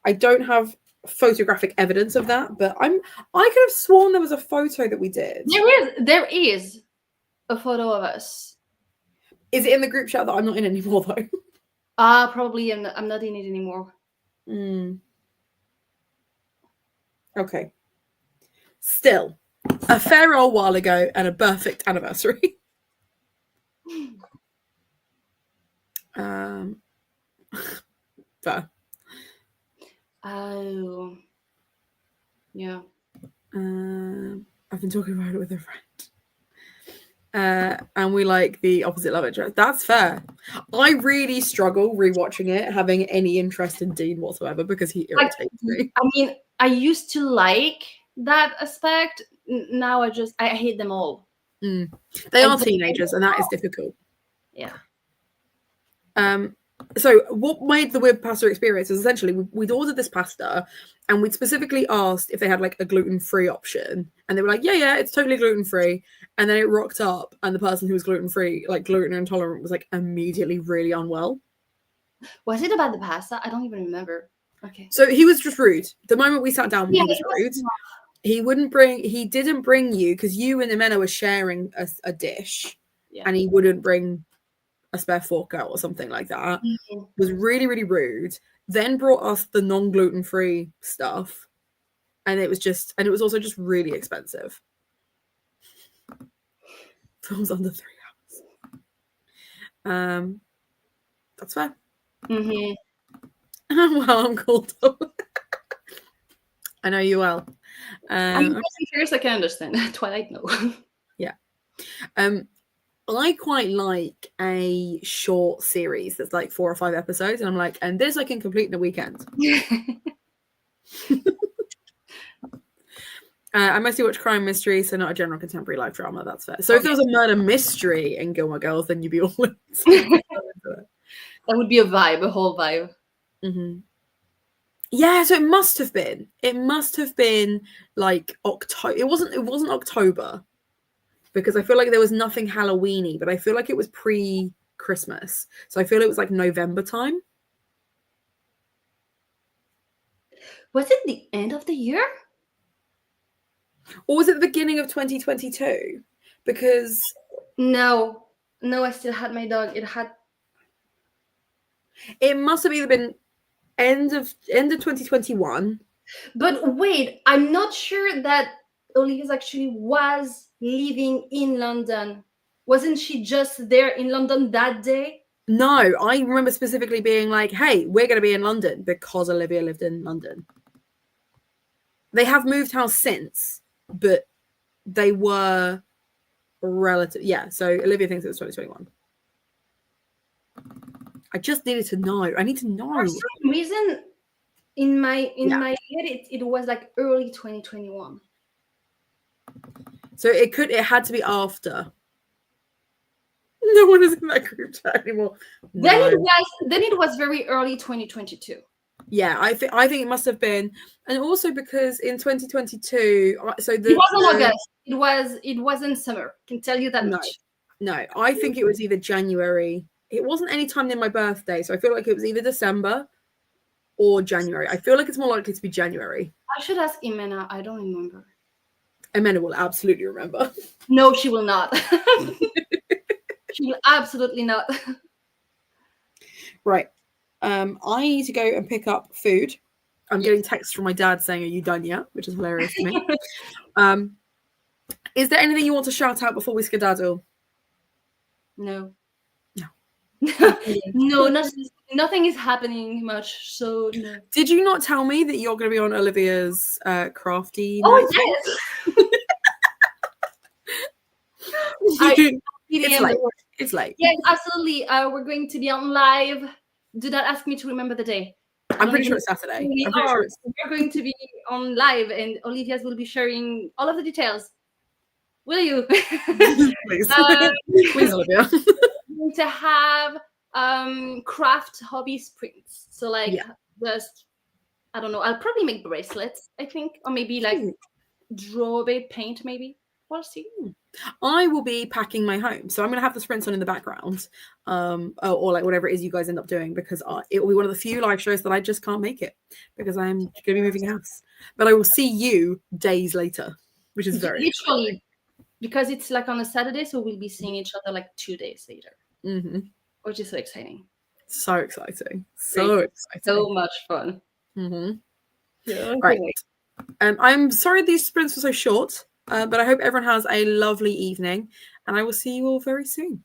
I don't have photographic evidence of that, but I could have sworn there was a photo that we did. There is a photo of us. Is it in the group chat that I'm not in anymore though? Probably I'm not in it anymore. Okay. Still, a fair old while ago and a perfect anniversary. Fair. Oh, yeah. I've been talking about it with a friend. And we like the opposite love interest. That's fair. I really struggle rewatching it, having any interest in Dean whatsoever because he irritates me. I mean, I used to like that aspect. Now I hate them all. They are teenagers, and that is difficult. Yeah. So what made the weird pasta experience is essentially we'd ordered this pasta and we'd specifically asked if they had like a gluten-free option, and they were like, yeah, it's totally gluten-free. And then it rocked up and the person who was gluten-free, like gluten intolerant, was like immediately really unwell. Was it about the pasta? I don't even remember. Okay. So he was just rude. The moment we sat down, he was rude. He didn't bring you, because you and Imena were sharing a dish, and he wouldn't bring a spare fork out or something like that. Was really, really rude. Then brought us the non-gluten-free stuff, and it was also just really expensive. Film's under 3 hours. That's fair. Well, I'm called up. I know you well. I'm curious. I can understand. Twilight, no. Yeah. I quite like a short series that's like 4 or 5 episodes, and I'm like, and this I can complete in a weekend. I mostly watch crime mystery, so not a general contemporary life drama. That's fair. So if there was a murder mystery in Gilmore Girls, then you'd be all into it. That would be a vibe, a whole vibe. Yeah, so it must have been like October. It wasn't October, because I feel like there was nothing Halloween-y, but I feel like it was pre-Christmas. So I feel it was like November time. Was it the end of the year? Or was it the beginning of 2022? Because No, I still had my dog. it must have either been end of 2021. But wait, I'm not sure that Olivia's actually was living in London. Wasn't she just there in London that day? No, I remember specifically being like, hey, we're going to be in London, because Olivia lived in London. They have moved house since, but they were relative. Yeah, so Olivia thinks it was 2021. I just needed to know. I need to know. For some reason, in my head, it was like early 2021. So it had to be after. No one is in that group chat anymore. Then it was very early 2022. Yeah, I think it must have been, and also because in 2022, so it wasn't August. It wasn't summer. I can tell you that much. No, I think it was either January. It wasn't any time near my birthday, so I feel like it was either December or January. I feel like it's more likely to be January. I should ask Imena. I don't remember. Imena will absolutely remember. No, she will not. She will absolutely not. Right. I need to go and pick up food. I'm getting texts from my dad saying, "Are you done yet?" Which is hilarious to me. Is there anything you want to shout out before we skedaddle? No. No. No, nothing is happening much. So no. Did you not tell me that you're going to be on Olivia's crafty Oh night? yes. It's late. It's late. Yes, absolutely. We're going to be on live. Do not ask me to remember the day. I'm pretty sure it's Saturday. We're going to be on live, and Olivia's will be sharing all of the details. Will you? Please, please, Olivia. Going to have craft hobby sprints. So like just I don't know. I'll probably make bracelets. I think, or maybe like draw a bit, paint maybe. We'll see. I will be packing my home, so I'm going to have the sprints on in the background, or like whatever it is you guys end up doing, because it will be one of the few live shows that I just can't make it because I'm going to be moving house. But I will see you days later, which is very literally exciting. Because it's like on a Saturday, so we'll be seeing each other like 2 days later, which is so exciting. So exciting! So exciting! So much fun. Yeah. Right. I'm sorry these sprints were so short. But I hope everyone has a lovely evening, and I will see you all very soon.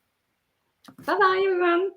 Bye-bye, everyone.